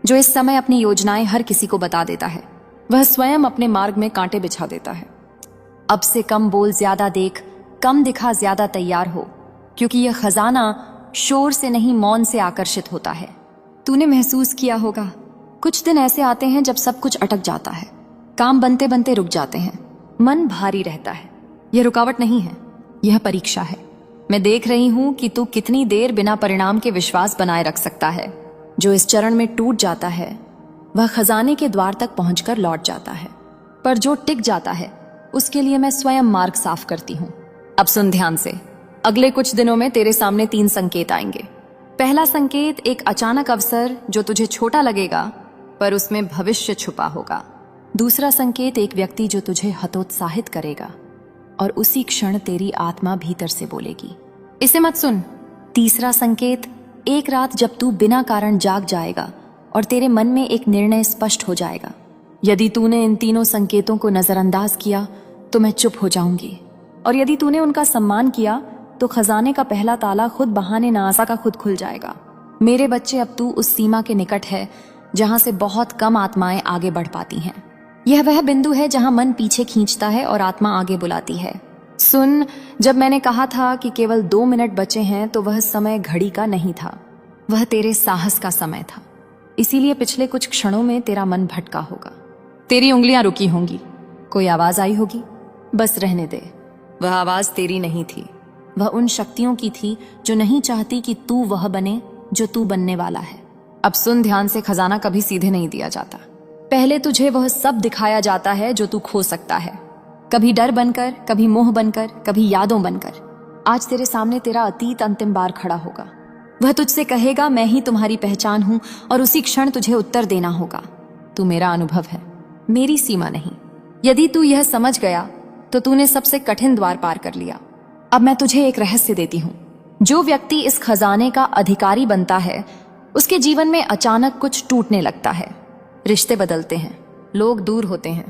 जो इस समय अपनी योजनाएं हर किसी को बता देता है, वह स्वयं अपने मार्ग में कांटे बिछा देता है। अब से कम बोल, ज्यादा देख, कम दिखा, ज्यादा तैयार हो, क्योंकि यह खजाना शोर से नहीं, मौन से आकर्षित होता है। तूने महसूस किया होगा, कुछ दिन ऐसे आते हैं जब सब कुछ अटक जाता है, काम बनते बनते रुक जाते हैं, मन भारी रहता है। यह रुकावट नहीं है, यह परीक्षा है। मैं देख रही हूं कि तू कितनी देर बिना परिणाम के विश्वास बनाए रख सकता है। जो इस चरण में टूट जाता है वह खजाने के द्वार तक पहुंचकर लौट जाता है, पर जो टिक जाता है उसके लिए मैं स्वयं मार्ग साफ करती हूँ। अब सुन ध्यान से, अगले कुछ दिनों में तेरे सामने 3 संकेत आएंगे। पहला संकेत एक अचानक अवसर जो तुझे छोटा लगेगा, पर उसमें भविष्य छुपा होगा। दूसरा संकेत एक व्यक्ति जो तुझे हतोत्साहित करेगा, और उसी क्षण तेरी आत्मा भीतर से बोलेगी, इसे मत सुन। तीसरा संकेत एक रात जब तू बिना कारण जाग जाएगा और तेरे मन में एक निर्णय स्पष्ट हो जाएगा। यदि तूने इन तीनों संकेतों को नजरअंदाज किया तो मैं चुप हो जाऊंगी, और यदि तूने उनका सम्मान किया तो खजाने का पहला ताला खुद बहाने नासा का खुद खुल जाएगा। मेरे बच्चे, अब तू उस सीमा के निकट है जहां से बहुत कम आत्माएं आगे बढ़ पाती हैं। यह वह बिंदु है जहां मन पीछे खींचता है और आत्मा आगे बुलाती है। सुन, जब मैंने कहा था कि केवल 2 मिनट बचे हैं तो वह समय घड़ी का नहीं था, वह तेरे साहस का समय था। इसीलिए पिछले कुछ क्षणों में तेरा मन भटका होगा, तेरी उंगलियां रुकी होंगी, कोई आवाज आई होगी। बस रहने दे, वह आवाज तेरी नहीं थी, वह उन शक्तियों की थी जो नहीं चाहती कि तू वह बने जो तू बनने वाला है। अब सुन ध्यान से, खजाना कभी सीधे नहीं दिया जाता। पहले तुझे वह सब दिखाया जाता है जो तू खो सकता है, कभी डर बनकर, कभी मोह बनकर, कभी यादों बनकर। आज तेरे सामने तेरा अतीत अंतिम बार खड़ा होगा। वह तुझसे कहेगा, मैं ही तुम्हारी पहचान हूं, और उसी क्षण तुझे उत्तर देना होगा। तू मेरा अनुभव है, मेरी सीमा नहीं। यदि तू यह समझ गया तो तूने सबसे कठिन द्वार पार कर लिया। अब मैं तुझे एक रहस्य देती हूँ। जो व्यक्ति इस खजाने का अधिकारी बनता है, उसके जीवन में अचानक कुछ टूटने लगता है। रिश्ते बदलते हैं, लोग दूर होते हैं,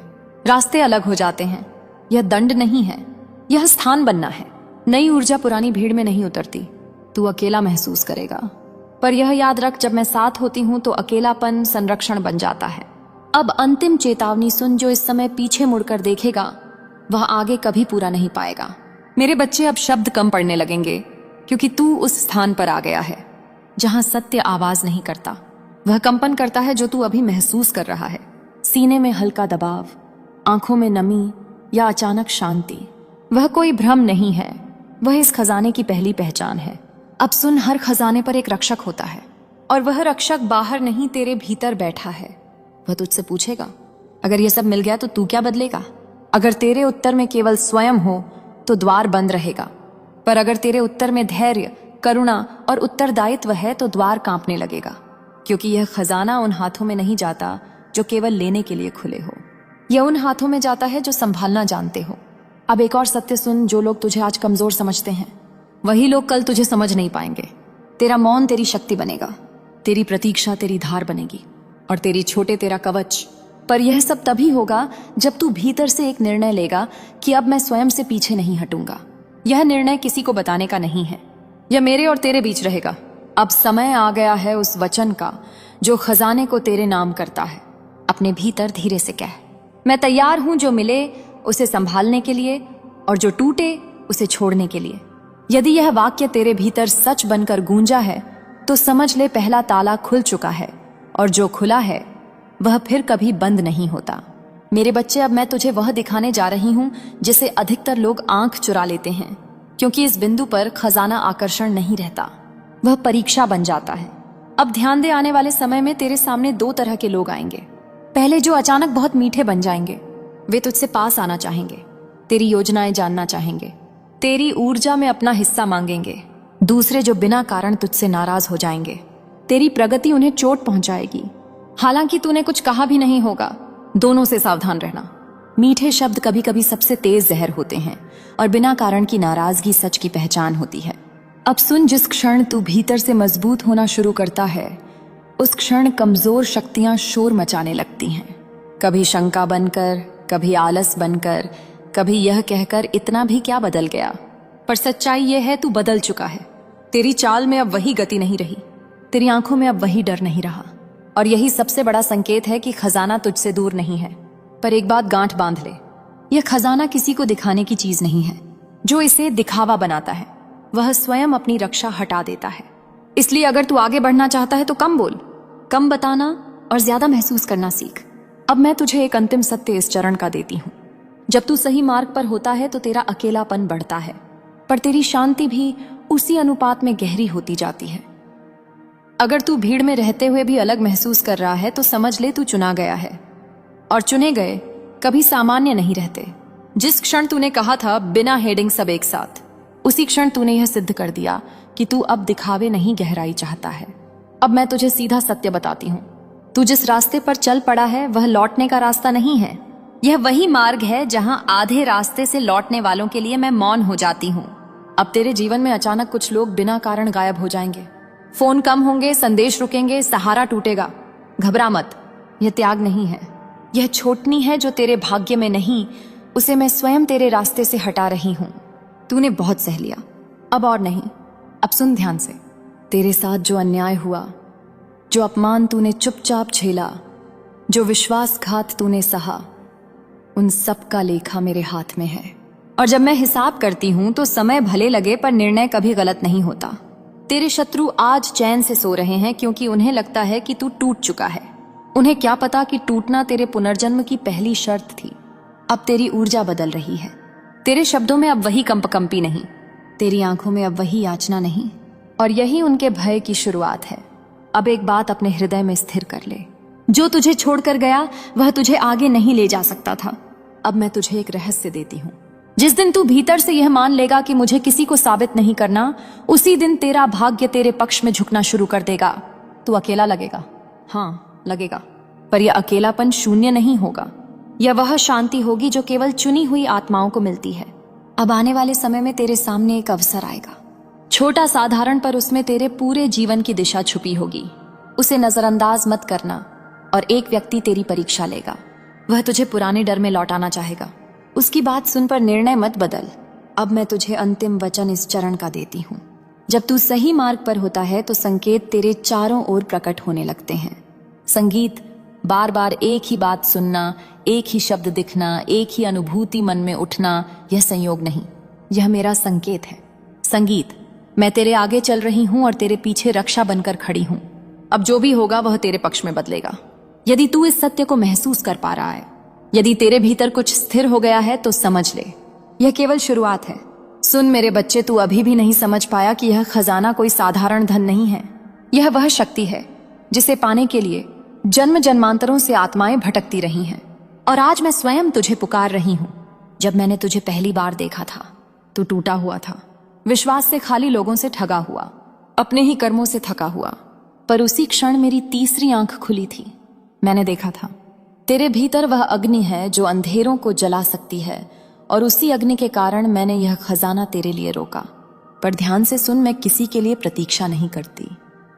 रास्ते अलग हो जाते हैं। यह दंड नहीं है, यह स्थान बनना है। नई ऊर्जा पुरानी भीड़ में नहीं उतरती। तू अकेला महसूस करेगा, पर यह याद रख, जब मैं साथ होती हूं तो अकेलापन संरक्षण बन जाता है। अब अंतिम चेतावनी सुन। जो इस समय पीछे मुड़कर देखेगा वह आगे कभी पूरा नहीं पाएगा। मेरे बच्चे, अब शब्द कम पड़ने लगेंगे, क्योंकि तू उस स्थान पर आ गया है जहां सत्य आवाज नहीं करता, वह कंपन करता है जो तू अभी महसूस कर रहा है। सीने में हल्का दबाव, आंखों में नमी या अचानक शांति। वह कोई भ्रम नहीं है, वह इस खजाने की पहली पहचान है। अब सुन, हर खजाने पर एक रक्षक होता है, और वह रक्षक बाहर नहीं, तेरे भीतर बैठा है। वह तुझसे पूछेगा, अगर यह सब मिल गया तो तू क्या बदलेगा? अगर तेरे उत्तर में केवल स्वयं हो तो द्वार बंद रहेगा, पर अगर तेरे उत्तर में धैर्य, करुणा और उत्तरदायित्व है तो द्वार कांपने लगेगा। क्योंकि यह खजाना उन हाथों में नहीं जाता जो केवल लेने के लिए खुले हो, यह उन हाथों में जाता है जो संभालना जानते हो। अब एक और सत्य सुन। जो लोग तुझे आज कमजोर समझते हैं, वही लोग कल तुझे समझ नहीं पाएंगे। तेरा मौन तेरी शक्ति बनेगा, तेरी प्रतीक्षा तेरी धार बनेगी, और तेरी छोटे तेरा कवच। पर यह सब तभी होगा जब तू भीतर से एक निर्णय लेगा कि अब मैं स्वयं से पीछे नहीं हटूंगा। यह निर्णय किसी को बताने का नहीं है, यह मेरे और तेरे बीच रहेगा। अब समय आ गया है उस वचन का जो खजाने को तेरे नाम करता है। अपने भीतर धीरे से कह, मैं तैयार हूं जो मिले उसे संभालने के लिए, और जो टूटे उसे छोड़ने के लिए। यदि यह वाक्य तेरे भीतर सच बनकर गूंजा है तो समझ ले, पहला ताला खुल चुका है, और जो खुला है वह फिर कभी बंद नहीं होता। मेरे बच्चे, अब मैं तुझे वह दिखाने जा रही हूं जिसे अधिकतर लोग आंख चुरा लेते हैं, क्योंकि इस बिंदु पर खजाना आकर्षण नहीं रहता, वह परीक्षा बन जाता है। अब ध्यान दे, आने वाले समय में तेरे सामने दो तरह के लोग आएंगे। पहले जो अचानक बहुत मीठे बन जाएंगे, वे तुझसे पास आना चाहेंगे, तेरी योजनाएं जानना चाहेंगे, तेरी ऊर्जा में अपना हिस्सा मांगेंगे। दूसरे जो बिना कारण तुझसे नाराज हो जाएंगे, तेरी प्रगति उन्हें चोट पहुंचाएगी, हालांकि तूने कुछ कहा भी नहीं होगा। दोनों से सावधान रहना। मीठे शब्द कभी कभी सबसे तेज जहर होते हैं, और बिना कारण की नाराजगी सच की पहचान होती है। अब सुन, जिस क्षण तू भीतर से मजबूत होना शुरू करता है, उस क्षण कमजोर शक्तियां शोर मचाने लगती हैं। कभी शंका बनकर, कभी आलस बनकर, कभी यह कहकर इतना भी क्या बदल गया। पर सच्चाई यह है, तू बदल चुका है। तेरी चाल में अब वही गति नहीं रही, तेरी आंखों में अब वही डर नहीं रहा। और यही सबसे बड़ा संकेत है कि खजाना तुझसे दूर नहीं है। पर एक बात गांठ बांध ले, यह खजाना किसी को दिखाने की चीज नहीं है। जो इसे दिखावा बनाता है वह स्वयं अपनी रक्षा हटा देता है। इसलिए अगर तू आगे बढ़ना चाहता है तो कम बोल, कम बताना और ज्यादा महसूस करना सीख। अब मैं तुझे एक अंतिम सत्य इस चरण का देती हूँ। जब तू सही मार्ग पर होता है तो तेरा अकेलापन बढ़ता है, पर तेरी शांति भी उसी अनुपात में गहरी होती जाती है। अगर तू भीड़ में रहते हुए भी अलग महसूस कर रहा है तो समझ ले, तू चुना गया है, और चुने गए कभी सामान्य नहीं रहते। जिस क्षण तूने कहा था बिना हेडिंग सब एक साथ, उसी क्षण तूने यह सिद्ध कर दिया कि तू अब दिखावे नहीं गहराई चाहता है। अब मैं तुझे सीधा सत्य बताती हूँ, तू जिस रास्ते पर चल पड़ा है वह लौटने का रास्ता नहीं है। यह वही मार्ग है जहां आधे रास्ते से लौटने वालों के लिए मैं मौन हो जाती हूँ। अब तेरे जीवन में अचानक कुछ लोग बिना कारण गायब हो जाएंगे, फोन कम होंगे, संदेश रुकेंगे, सहारा टूटेगा। घबरा मत, यह त्याग नहीं है, यह छोटनी है जो तेरे भाग्य में नहीं, उसे मैं स्वयं तेरे रास्ते से हटा रही हूं। तूने बहुत सह लिया, अब और नहीं। अब सुन ध्यान से, तेरे साथ जो अन्याय हुआ, जो अपमान तूने चुपचाप झेला, जो विश्वासघात तूने सहा, उन सब का लेखा मेरे हाथ में है। और जब मैं हिसाब करती हूं तो समय भले लगे पर निर्णय कभी गलत नहीं होता। तेरे शत्रु आज चैन से सो रहे हैं क्योंकि उन्हें लगता है कि तू टूट चुका है। उन्हें क्या पता कि टूटना तेरे पुनर्जन्म की पहली शर्त थी। अब तेरी ऊर्जा बदल रही है, तेरे शब्दों में अब वही कंपकंपी नहीं, तेरी आंखों में अब वही याचना नहीं, और यही उनके भय की शुरुआत है। अब एक बात अपने हृदय में स्थिर कर ले, जो तुझे छोड़कर गया वह तुझे आगे नहीं ले जा सकता था। अब मैं तुझे एक रहस्य देती हूँ। जिस दिन तू भीतर से यह मान लेगा कि मुझे किसी को साबित नहीं करना, उसी दिन तेरा भाग्य तेरे पक्ष में झुकना शुरू कर देगा। तू अकेला लगेगा, हाँ लगेगा, पर यह अकेलापन शून्य नहीं होगा। यह वह शांति होगी जो केवल चुनी हुई आत्माओं को मिलती है। अब आने वाले समय में तेरे सामने एक अवसर आएगा, छोटा साधारण, पर उसमें तेरे पूरे जीवन की दिशा छुपी होगी। उसे नजरअंदाज मत करना। और एक व्यक्ति तेरी परीक्षा लेगा। वह तुझे पुराने डर में लौटाना चाहेगा। उसकी बात सुन पर निर्णय मत बदल। अब मैं तुझे अंतिम वचन इस चरण का देती हूँ। जब तू सही मार्ग पर होता है तो संकेत तेरे चारों ओर प्रकट होने लगते हैं। संगीत, बार बार एक ही बात सुनना, एक ही शब्द दिखना, एक ही अनुभूति मन में उठना, यह संयोग नहीं, यह मेरा संकेत है। संगीत, मैं तेरे आगे चल रही हूं और तेरे पीछे रक्षा बनकर खड़ी हूं। अब जो भी होगा वह तेरे पक्ष में बदलेगा। यदि तू इस सत्य को महसूस कर पा रहा है, यदि तेरे भीतर कुछ स्थिर हो गया है, तो समझ ले, यह केवल शुरुआत है। सुन मेरे बच्चे, तू अभी भी नहीं समझ पाया कि यह खजाना कोई साधारण धन नहीं है। यह वह शक्ति है जिसे पाने के लिए जन्म जन्मांतरों से आत्माएं भटकती रही हैं। और आज मैं स्वयं तुझे पुकार रही हूं। जब मैंने तुझे पहली बार देखा था, तू टूटा हुआ था, विश्वास से खाली, लोगों से ठगा हुआ, अपने ही कर्मों से थका हुआ। पर उसी क्षण मेरी तीसरी आंख खुली थी। मैंने देखा था तेरे भीतर वह अग्नि है जो अंधेरों को जला सकती है, और उसी अग्नि के कारण मैंने यह खजाना तेरे लिए रोका। पर ध्यान से सुन, मैं किसी के लिए प्रतीक्षा नहीं करती।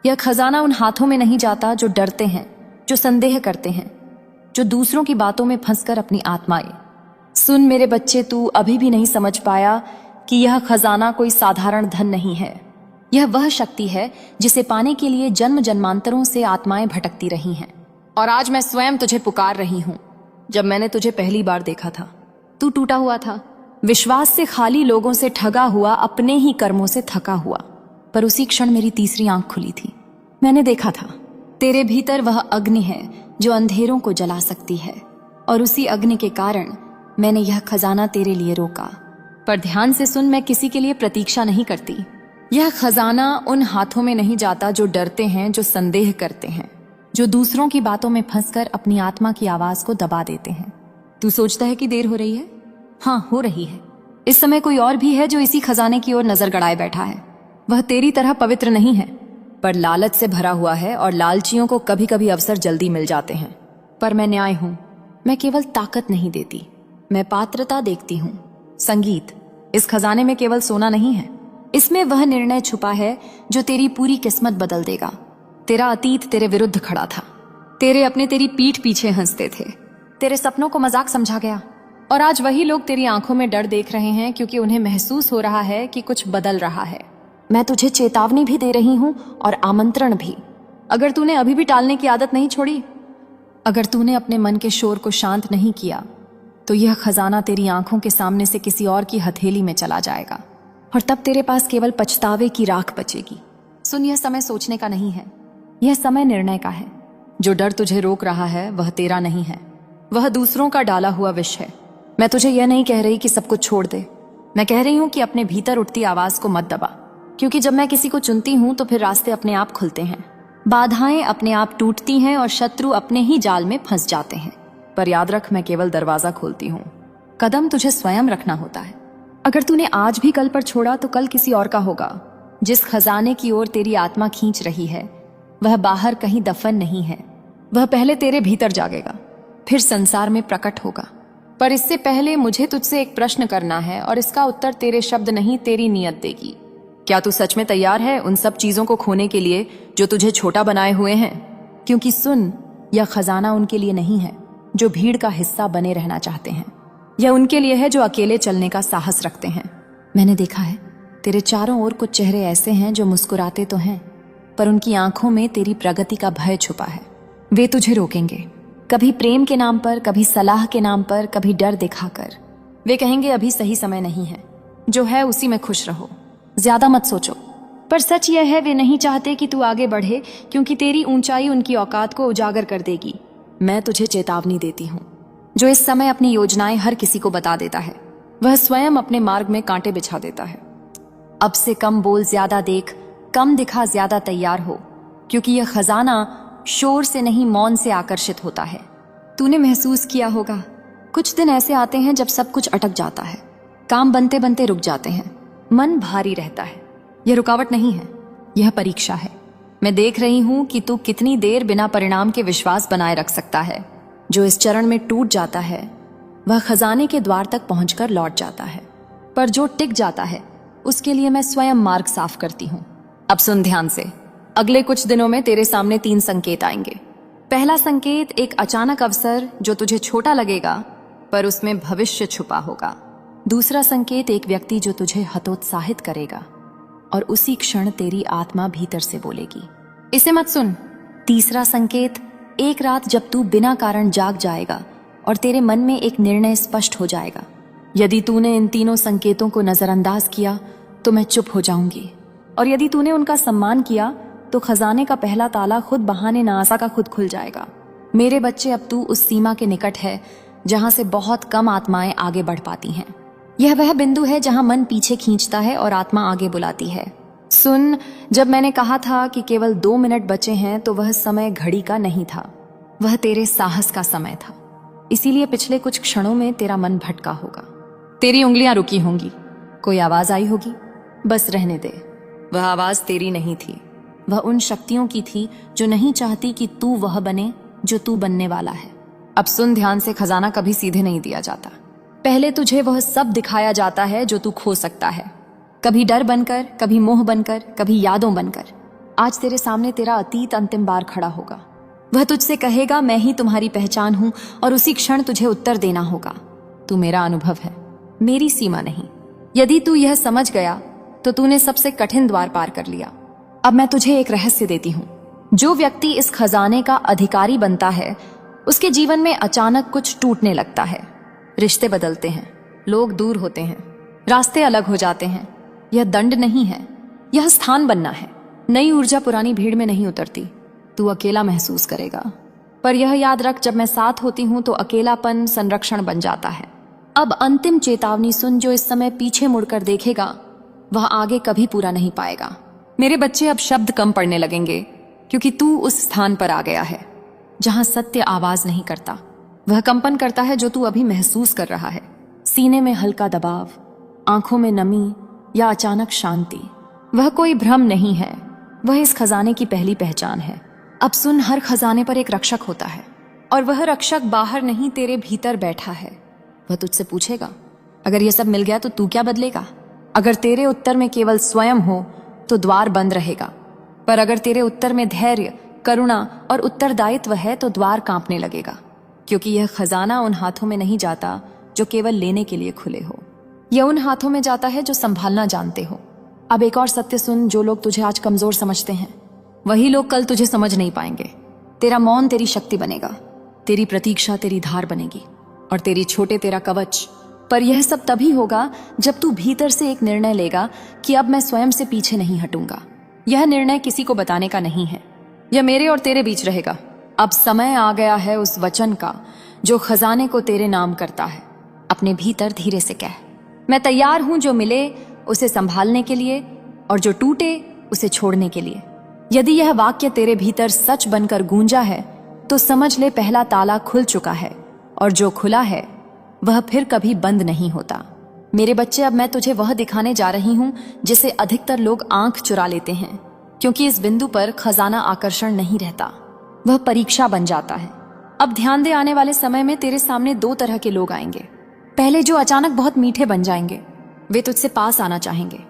यह खजाना उन हाथों में नहीं जाता जो डरते हैं, जो संदेह करते हैं, जो दूसरों की बातों में फंसकर अपनी आत्माएं। सुन मेरे बच्चे, तू अभी भी नहीं समझ पाया कि यह खजाना कोई साधारण धन नहीं है। यह वह शक्ति है जिसे पाने के लिए जन्म जन्मांतरों से आत्माएं भटकती रही हैं। और आज मैं स्वयं तुझे पुकार रही हूं। जब मैंने तुझे पहली बार देखा था, तू टूटा हुआ था, विश्वास से खाली, लोगों से ठगा हुआ, अपने ही कर्मों से थका हुआ। पर उसी क्षण मेरी तीसरी आंख खुली थी। मैंने देखा था तेरे भीतर वह अग्नि है जो अंधेरों को जला सकती है, और उसी अग्नि के कारण मैंने यह खजाना तेरे लिए रोका। पर ध्यान से सुन, मैं किसी के लिए प्रतीक्षा नहीं करती। यह खजाना उन हाथों में नहीं जाता जो डरते हैं, जो संदेह करते हैं, जो दूसरों की बातों में फंसकर अपनी आत्मा की आवाज को दबा देते हैं। तू सोचता है कि देर हो रही है? हाँ, हो रही है। इस समय कोई और भी है जो इसी खजाने की ओर नजर गड़ाए बैठा है। वह तेरी तरह पवित्र नहीं है, पर लालच से भरा हुआ है, और लालचियों को कभी कभी अवसर जल्दी मिल जाते हैं। पर मैं न्याय हूं। मैं केवल ताकत नहीं देती, मैं पात्रता देखती हूं। संगीत, इस खजाने में केवल सोना नहीं है, इसमें वह निर्णय छुपा है जो तेरी पूरी किस्मत बदल देगा। तेरा अतीत तेरे विरुद्ध खड़ा था, तेरे अपने तेरी पीठ पीछे हंसते थे, तेरे सपनों को मजाक समझा गया, और आज वही लोग तेरी आंखों में डर देख रहे हैं, क्योंकि उन्हें महसूस हो रहा है कि कुछ बदल रहा है। मैं तुझे चेतावनी भी दे रही हूं और आमंत्रण भी। अगर तूने अभी भी टालने की आदत नहीं छोड़ी, अगर तूने अपने मन के शोर को शांत नहीं किया, तो यह खजाना तेरी आंखों के सामने से किसी और की हथेली में चला जाएगा, और तब तेरे पास केवल पछतावे की राख बचेगी। सुन, यह समय सोचने का नहीं है, यह समय निर्णय का है। जो डर तुझे रोक रहा है वह तेरा नहीं है, वह दूसरों का डाला हुआ विष है। मैं तुझे यह नहीं कह रही कि सब कुछ छोड़ दे, मैं कह रही हूं कि अपने भीतर उठती आवाज को मत दबा, क्योंकि जब मैं किसी को चुनती हूं तो फिर रास्ते अपने आप खुलते हैं, बाधाएं अपने आप टूटती हैं, और शत्रु अपने ही जाल में फंस जाते हैं। पर याद रख, मैं केवल दरवाजा खोलती हूँ, कदम तुझे स्वयं रखना होता है। अगर तूने आज भी कल पर छोड़ा तो कल किसी और का होगा। जिस खजाने की ओर तेरी आत्मा खींच रही है वह बाहर कहीं दफन नहीं है, वह पहले तेरे भीतर जागेगा, फिर संसार में प्रकट होगा। पर इससे पहले मुझे तुझसे एक प्रश्न करना है, और इसका उत्तर तेरे शब्द नहीं, तेरी नीयत देगी। क्या तू सच में तैयार है उन सब चीजों को खोने के लिए जो तुझे छोटा बनाए हुए हैं? क्योंकि सुन, यह खजाना उनके लिए नहीं है जो भीड़ का हिस्सा बने रहना चाहते हैं, यह उनके लिए है जो अकेले चलने का साहस रखते हैं। मैंने देखा है तेरे चारों ओर कुछ चेहरे ऐसे हैं जो मुस्कुराते तो हैं, पर उनकी आंखों में तेरी प्रगति का भय छुपा है। वे तुझे रोकेंगे, कभी प्रेम के नाम पर, कभी सलाह के नाम पर, कभी डर दिखाकर। वे कहेंगे अभी सही समय नहीं है, जो है उसी में खुश रहो, ज्यादा मत सोचो। पर सच यह है, वे नहीं चाहते कि तू आगे बढ़े, क्योंकि तेरी ऊंचाई उनकी औकात को उजागर कर देगी। मैं तुझे चेतावनी देती हूँ। जो इस समय अपनी योजनाएं हर किसी को बता देता है, वह स्वयं अपने मार्ग में कांटे बिछा देता है। अब से कम बोल, ज्यादा देख, कम दिखा, ज्यादा तैयार हो, क्योंकि यह खजाना शोर से नहीं, मौन से आकर्षित होता है। तूने महसूस किया होगा, कुछ दिन ऐसे आते हैं जब सब कुछ अटक जाता है, काम बनते बनते रुक जाते हैं, मन भारी रहता है। यह रुकावट नहीं है, यह परीक्षा है। मैं देख रही हूं कि तू कितनी देर बिना परिणाम के विश्वास बनाए रख सकता है। जो इस चरण में टूट जाता है वह खजाने के द्वार तक पहुंचकर लौट जाता है, पर जो टिक जाता है उसके लिए मैं स्वयं मार्ग साफ करती हूं। अब सुन ध्यान से। अगले कुछ दिनों में तेरे सामने 3 संकेत आएंगे। पहला संकेत एक अचानक अवसर जो तुझे छोटा लगेगा पर उसमें भविष्य छुपा होगा। दूसरा संकेत एक व्यक्ति जो तुझे हतोत्साहित करेगा और उसी क्षण तेरी आत्मा भीतर से बोलेगी, इसे मत सुन। तीसरा संकेत एक रात जब तू बिना कारण जाग जाएगा और तेरे मन में एक निर्णय स्पष्ट हो जाएगा। यदि तूने इन तीनों संकेतों को नजरअंदाज किया तो मैं चुप हो जाऊंगी, और यदि तूने उनका सम्मान किया तो खजाने का पहला ताला खुद बहाने नासा का खुद खुल जाएगा। मेरे बच्चे, अब तू उस सीमा के निकट है जहां से बहुत कम आत्माएं आगे बढ़ पाती हैं। यह वह बिंदु है जहां मन पीछे खींचता है और आत्मा आगे बुलाती है। सुन, जब मैंने कहा था कि केवल 2 मिनट बचे हैं तो वह समय घड़ी का नहीं था, वह तेरे साहस का समय था। इसीलिए पिछले कुछ क्षणों में तेरा मन भटका होगा, तेरी उंगलियां रुकी होंगी, कोई आवाज आई होगी। बस रहने दे। वह आवाज तेरी नहीं थी, वह उन शक्तियों की थी जो नहीं चाहती कि तू वह बने जो तू बनने वाला है। अब सुन ध्यान से। खजाना कभी सीधे नहीं दिया जाता। पहले तुझे वह सब दिखाया जाता है जो तू खो सकता है, कभी डर बनकर, कभी मोह बनकर, कभी यादों बनकर। आज तेरे सामने तेरा अतीत अंतिम बार खड़ा होगा। वह तुझसे कहेगा, मैं ही तुम्हारी पहचान हूं, और उसी क्षण तुझे उत्तर देना होगा, तू मेरा अनुभव है, मेरी सीमा नहीं। यदि तू यह समझ गया तो तूने सबसे कठिन द्वार पार कर लिया। अब मैं तुझे एक रहस्य देती हूं। जो व्यक्ति इस खजाने का अधिकारी बनता है उसके जीवन में अचानक कुछ टूटने लगता है। रिश्ते बदलते हैं, लोग दूर होते हैं, रास्ते अलग हो जाते हैं। यह दंड नहीं है, यह स्थान बनना है। नई ऊर्जा पुरानी भीड़ में नहीं उतरती। तू अकेला महसूस करेगा, पर यह याद रख, जब मैं साथ होती हूं तो अकेलापन संरक्षण बन जाता है। अब अंतिम चेतावनी सुन। जो इस समय पीछे मुड़कर देखेगा वह आगे कभी पूरा नहीं पाएगा। मेरे बच्चे, अब शब्द कम पड़ने लगेंगे क्योंकि तू उस स्थान पर आ गया है जहां सत्य आवाज नहीं करता, वह कंपन करता है जो तू अभी महसूस कर रहा है। सीने में हल्का दबाव, आंखों में नमी या अचानक शांति। वह कोई भ्रम नहीं है, वह इस खजाने की पहली पहचान है। अब सुन, हर खजाने पर एक रक्षक होता है, और वह रक्षक बाहर नहीं तेरे भीतर बैठा है। वह तुझसे पूछेगा, अगर यह सब मिल गया तो तू क्या बदलेगा? अगर तेरे उत्तर में केवल स्वयं हो तो द्वार बंद रहेगा, पर अगर तेरे उत्तर में धैर्य, करुणा और उत्तरदायित्व है तो द्वार कांपने लगेगा, क्योंकि यह खजाना उन हाथों में नहीं जाता जो केवल लेने के लिए खुले हो। यह उन हाथों में जाता है जो संभालना जानते हो। अब एक और सत्य सुन। जो लोग तुझे आज कमजोर समझते हैं वही लोग कल तुझे समझ नहीं पाएंगे। तेरा मौन तेरी शक्ति बनेगा, तेरी प्रतीक्षा तेरी धार बनेगी, और तेरी छोटे तेरा कवच। पर यह सब तभी होगा जब तू भीतर से एक निर्णय लेगा कि अब मैं स्वयं से पीछे नहीं हटूंगा। यह निर्णय किसी को बताने का नहीं है, यह मेरे और तेरे बीच रहेगा। अब समय आ गया है उस वचन का जो खजाने को तेरे नाम करता है। अपने भीतर धीरे से कह, मैं तैयार हूं जो मिले उसे संभालने के लिए, और जो टूटे उसे छोड़ने के लिए। यदि यह वाक्य तेरे भीतर सच बनकर गूंजा है तो समझ ले, पहला ताला खुल चुका है, और जो खुला है वह फिर कभी बंद नहीं होता। मेरे बच्चे, अब मैं तुझे वह दिखाने जा रही हूं जिसे अधिकतर लोग आंख चुरा लेते हैं, क्योंकि इस बिंदु पर खजाना आकर्षण नहीं रहता, वह परीक्षा बन जाता है। अब ध्यान दे, आने वाले समय में तेरे सामने 2 तरह के लोग आएंगे। पहले जो अचानक बहुत मीठे बन जाएंगे, वे तुझसे पास आना चाहेंगे,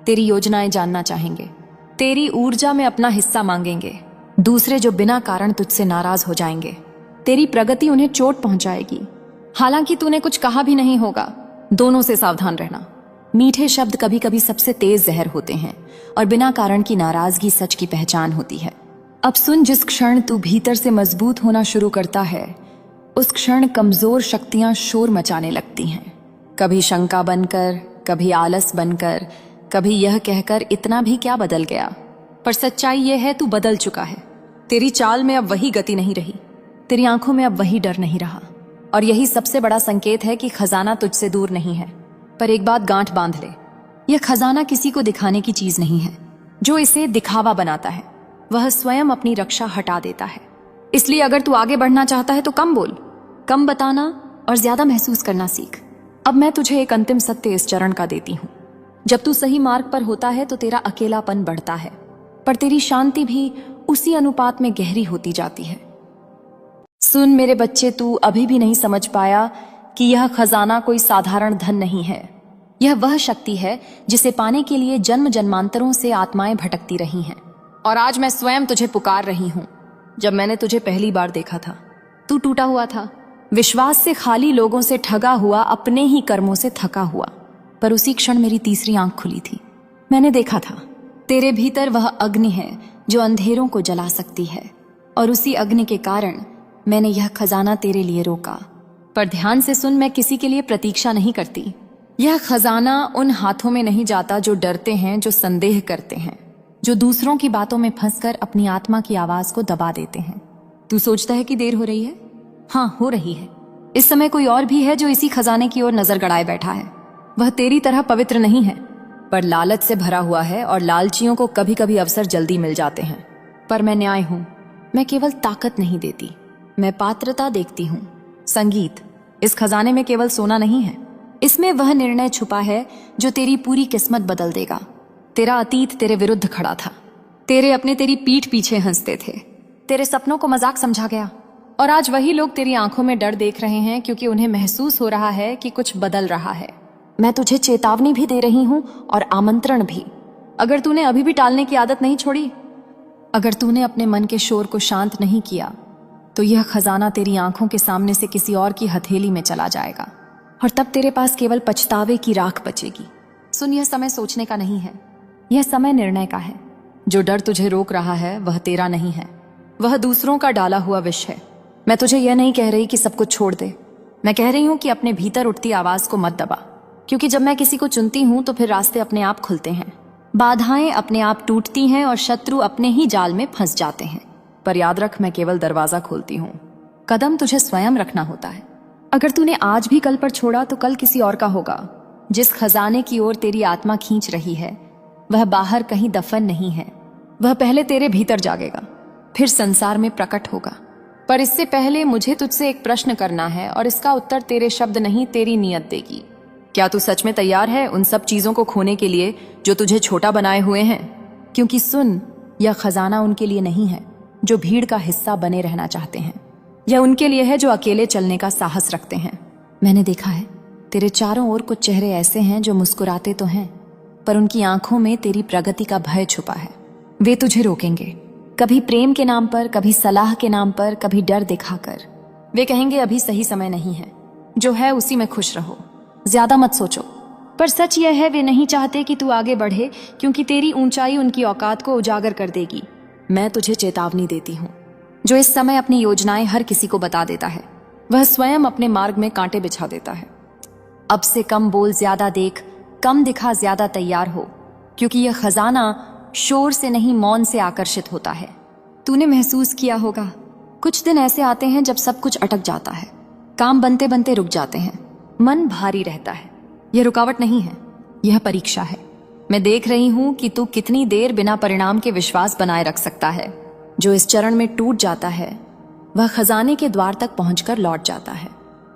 तेरी योजनाएं जानना चाहेंगे, तेरी ऊर्जा में अपना हिस्सा मांगेंगे। दूसरे जो बिना कारण तुझसे नाराज हो जाएंगे, तेरी प्रगति उन्हें चोट पहुंचाएगी, हालांकि तूने कुछ कहा भी नहीं होगा। दोनों से सावधान रहना। मीठे शब्द कभी कभी सबसे तेज जहर होते हैं, और बिना कारण की नाराजगी सच की पहचान होती है। अब सुन, जिस क्षण तू भीतर से मजबूत होना शुरू करता है उस क्षण कमजोर शक्तियां शोर मचाने लगती हैं, कभी शंका बनकर, कभी आलस बनकर, कभी यह कहकर इतना भी क्या बदल गया। पर सच्चाई यह है, तू बदल चुका है। तेरी चाल में अब वही गति नहीं रही, तेरी आंखों में अब वही डर नहीं रहा, और यही सबसे बड़ा संकेत है कि खजाना तुझसे दूर नहीं है। पर एक बात गांठ बांध ले, यह खजाना किसी को दिखाने की चीज नहीं है। जो इसे दिखावा बनाता है वह स्वयं अपनी रक्षा हटा देता है। इसलिए अगर तू आगे बढ़ना चाहता है तो कम बोल, कम बताना और ज्यादा महसूस करना सीख। अब मैं तुझे एक अंतिम सत्य इस चरण का देती हूँ। जब तू सही मार्ग पर होता है तो तेरा अकेलापन बढ़ता है, पर तेरी शांति भी उसी अनुपात में गहरी होती जाती है। सुन मेरे बच्चे, तू अभी भी नहीं समझ पाया कि यह खजाना कोई साधारण धन नहीं है। यह वह शक्ति है जिसे पाने के लिए जन्म जन्मांतरों से आत्माएं भटकती रही हैं। और आज मैं स्वयं तुझे पुकार रही हूं। जब मैंने तुझे पहली बार देखा था, तू टूटा हुआ था, विश्वास से खाली, लोगों से ठगा हुआ, अपने ही कर्मों से थका हुआ। पर उसी क्षण मेरी तीसरी आंख खुली थी। मैंने देखा था तेरे भीतर वह अग्नि है जो अंधेरों को जला सकती है, और उसी अग्नि के कारण मैंने यह खजाना तेरे लिए रोका। पर ध्यान से सुन, मैं किसी के लिए प्रतीक्षा नहीं करती। यह खजाना उन हाथों में नहीं जाता जो डरते हैं, जो संदेह करते हैं, जो दूसरों की बातों में फंसकर अपनी आत्मा की आवाज को दबा देते हैं। तू सोचता है कि देर हो रही है? हाँ, हो रही है। इस समय कोई और भी है जो इसी खजाने की ओर नजर गड़ाए बैठा है। वह तेरी तरह पवित्र नहीं है, पर लालच से भरा हुआ है, और लालचियों को कभी कभी अवसर जल्दी मिल जाते हैं। पर मैं न्याय हूं। मैं केवल ताकत नहीं देती, मैं पात्रता देखती हूं। संगीत, इस खजाने में केवल सोना नहीं है, इसमें वह निर्णय छुपा है जो तेरी पूरी किस्मत बदल देगा। तेरा अतीत तेरे विरुद्ध खड़ा था, तेरे अपने तेरी पीठ पीछे हंसते थे, तेरे सपनों को मजाक समझा गया, और आज वही लोग तेरी आंखों में डर देख रहे हैं, क्योंकि उन्हें महसूस हो रहा है कि कुछ बदल रहा है। मैं तुझे चेतावनी भी दे रही हूं और आमंत्रण भी। अगर तूने अभी भी टालने की आदत नहीं छोड़ी, अगर तूने अपने मन के शोर को शांत नहीं किया, तो यह खजाना तेरी आंखों के सामने से किसी और की हथेली में चला जाएगा, और तब तेरे पास केवल पछतावे की राख बचेगी। सुन, यह समय सोचने का नहीं है, यह समय निर्णय का है। जो डर तुझे रोक रहा है वह तेरा नहीं है, वह दूसरों का डाला हुआ विष है। मैं तुझे यह नहीं कह रही कि सब कुछ छोड़ दे, मैं कह रही हूं कि अपने भीतर उठती आवाज को मत दबा, क्योंकि जब मैं किसी को चुनती हूं तो फिर रास्ते अपने आप खुलते हैं, बाधाएं अपने आप टूटती हैं, और शत्रु अपने ही जाल में फंस जाते हैं। पर याद रख, मैं केवल दरवाजा खोलती हूं, कदम तुझे स्वयं रखना होता है। अगर तूने आज भी कल पर छोड़ा तो कल किसी और का होगा। जिस खजाने की ओर तेरी आत्मा खींच रही है वह बाहर कहीं दफन नहीं है, वह पहले तेरे भीतर जागेगा, फिर संसार में प्रकट होगा। पर इससे पहले मुझे तुझसे एक प्रश्न करना है, और इसका उत्तर तेरे शब्द नहीं, तेरी नीयत देगी। क्या तू सच में तैयार है उन सब चीजों को खोने के लिए जो तुझे छोटा बनाए हुए हैं? क्योंकि सुन, यह खजाना उनके लिए नहीं है जो भीड़ का हिस्सा बने रहना चाहते हैं, यह उनके लिए है जो अकेले चलने का साहस रखते हैं। मैंने देखा है तेरे चारों ओर कुछ चेहरे ऐसे हैं जो मुस्कुराते तो हैं, पर उनकी आंखों में तेरी प्रगति का भय छुपा है। वे तुझे रोकेंगे, कभी प्रेम के नाम पर, कभी सलाह के नाम पर, कभी डर दिखाकर। वे कहेंगे अभी सही समय नहीं है, जो है उसी में खुश रहो, ज्यादा मत सोचो। पर सच यह है, वे नहीं चाहते कि तू आगे बढ़े, क्योंकि तेरी ऊंचाई उनकी औकात को उजागर कर देगी। मैं तुझे चेतावनी देती हूँ। जो इस समय अपनी योजनाएं हर किसी को बता देता है, वह स्वयं अपने मार्ग में कांटे बिछा देता है। अब से कम बोल, ज्यादा देख, कम दिखा, ज्यादा तैयार हो, क्योंकि यह खजाना शोर से नहीं, मौन से आकर्षित होता है। तूने महसूस किया होगा, कुछ दिन ऐसे आते हैं जब सब कुछ अटक जाता है, काम बनते बनते रुक जाते हैं, मन भारी रहता है। यह रुकावट नहीं है, यह परीक्षा है। मैं देख रही हूं कि तू कितनी देर बिना परिणाम के विश्वास बनाए रख सकता है। जो इस चरण में टूट जाता है वह खजाने के द्वार तक पहुंचकर लौट जाता है,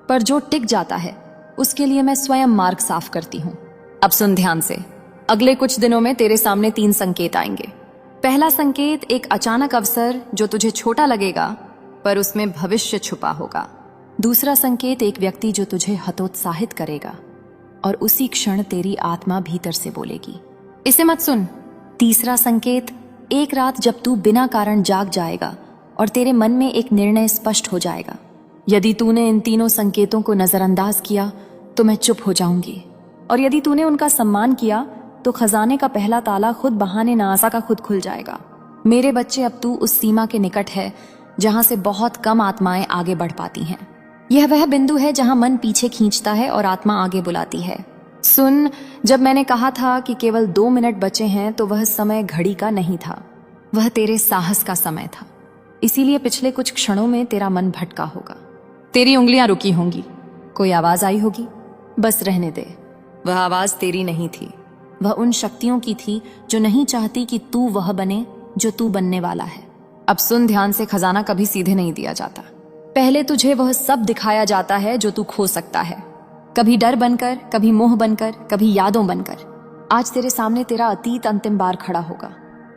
पर जो टिक जाता है उसके लिए मैं स्वयं मार्ग साफ करती हूँ। अब सुन ध्यान से, अगले कुछ दिनों में तेरे सामने 3 संकेत आएंगे। पहला संकेत एक अचानक अवसर जो तुझे छोटा लगेगा, पर उसमें भविष्य छुपा होगा। दूसरा संकेत एक व्यक्ति जो तुझे हतोत्साहित करेगा, और उसी क्षण तेरी आत्मा भीतर से बोलेगी, इसे मत सुन। तीसरा संकेत एक रात जब तू बिना कारण जाग जाएगा और तेरे मन में एक निर्णय स्पष्ट हो जाएगा। यदि तूने इन तीनों संकेतों को नजरअंदाज किया तो मैं चुप हो जाऊंगी, और यदि तूने उनका सम्मान किया तो खजाने का पहला ताला खुद बहाने नासा का खुद खुल जाएगा। मेरे बच्चे, अब तू उस सीमा के निकट है जहां से बहुत कम आत्माएं आगे बढ़ पाती हैं। यह वह बिंदु है जहां मन पीछे खींचता है और आत्मा आगे बुलाती है। सुन, जब मैंने कहा था कि केवल 2 मिनट बचे हैं, तो वह समय घड़ी का नहीं था, वह तेरे साहस का समय था। इसीलिए पिछले कुछ क्षणों में तेरा मन भटका होगा, तेरी उंगलियां रुकी होंगी, कोई आवाज आई होगी। बस रहने दे, वह आवाज तेरी नहीं थी, वह उन शक्तियों की थी जो नहीं चाहती कि तू वह बने जो तू बनने वाला है। अब सुन ध्यान से, खजाना कभी सीधे नहीं दिया जाता। पहले तुझे वह सब दिखाया जाता है जो तू खो सकता है, कभी डर बनकर, कभी मोह बनकर, कभी यादों बनकर। आज तेरे सामने तेरा अतीत अंतिम बार खड़ा होगा।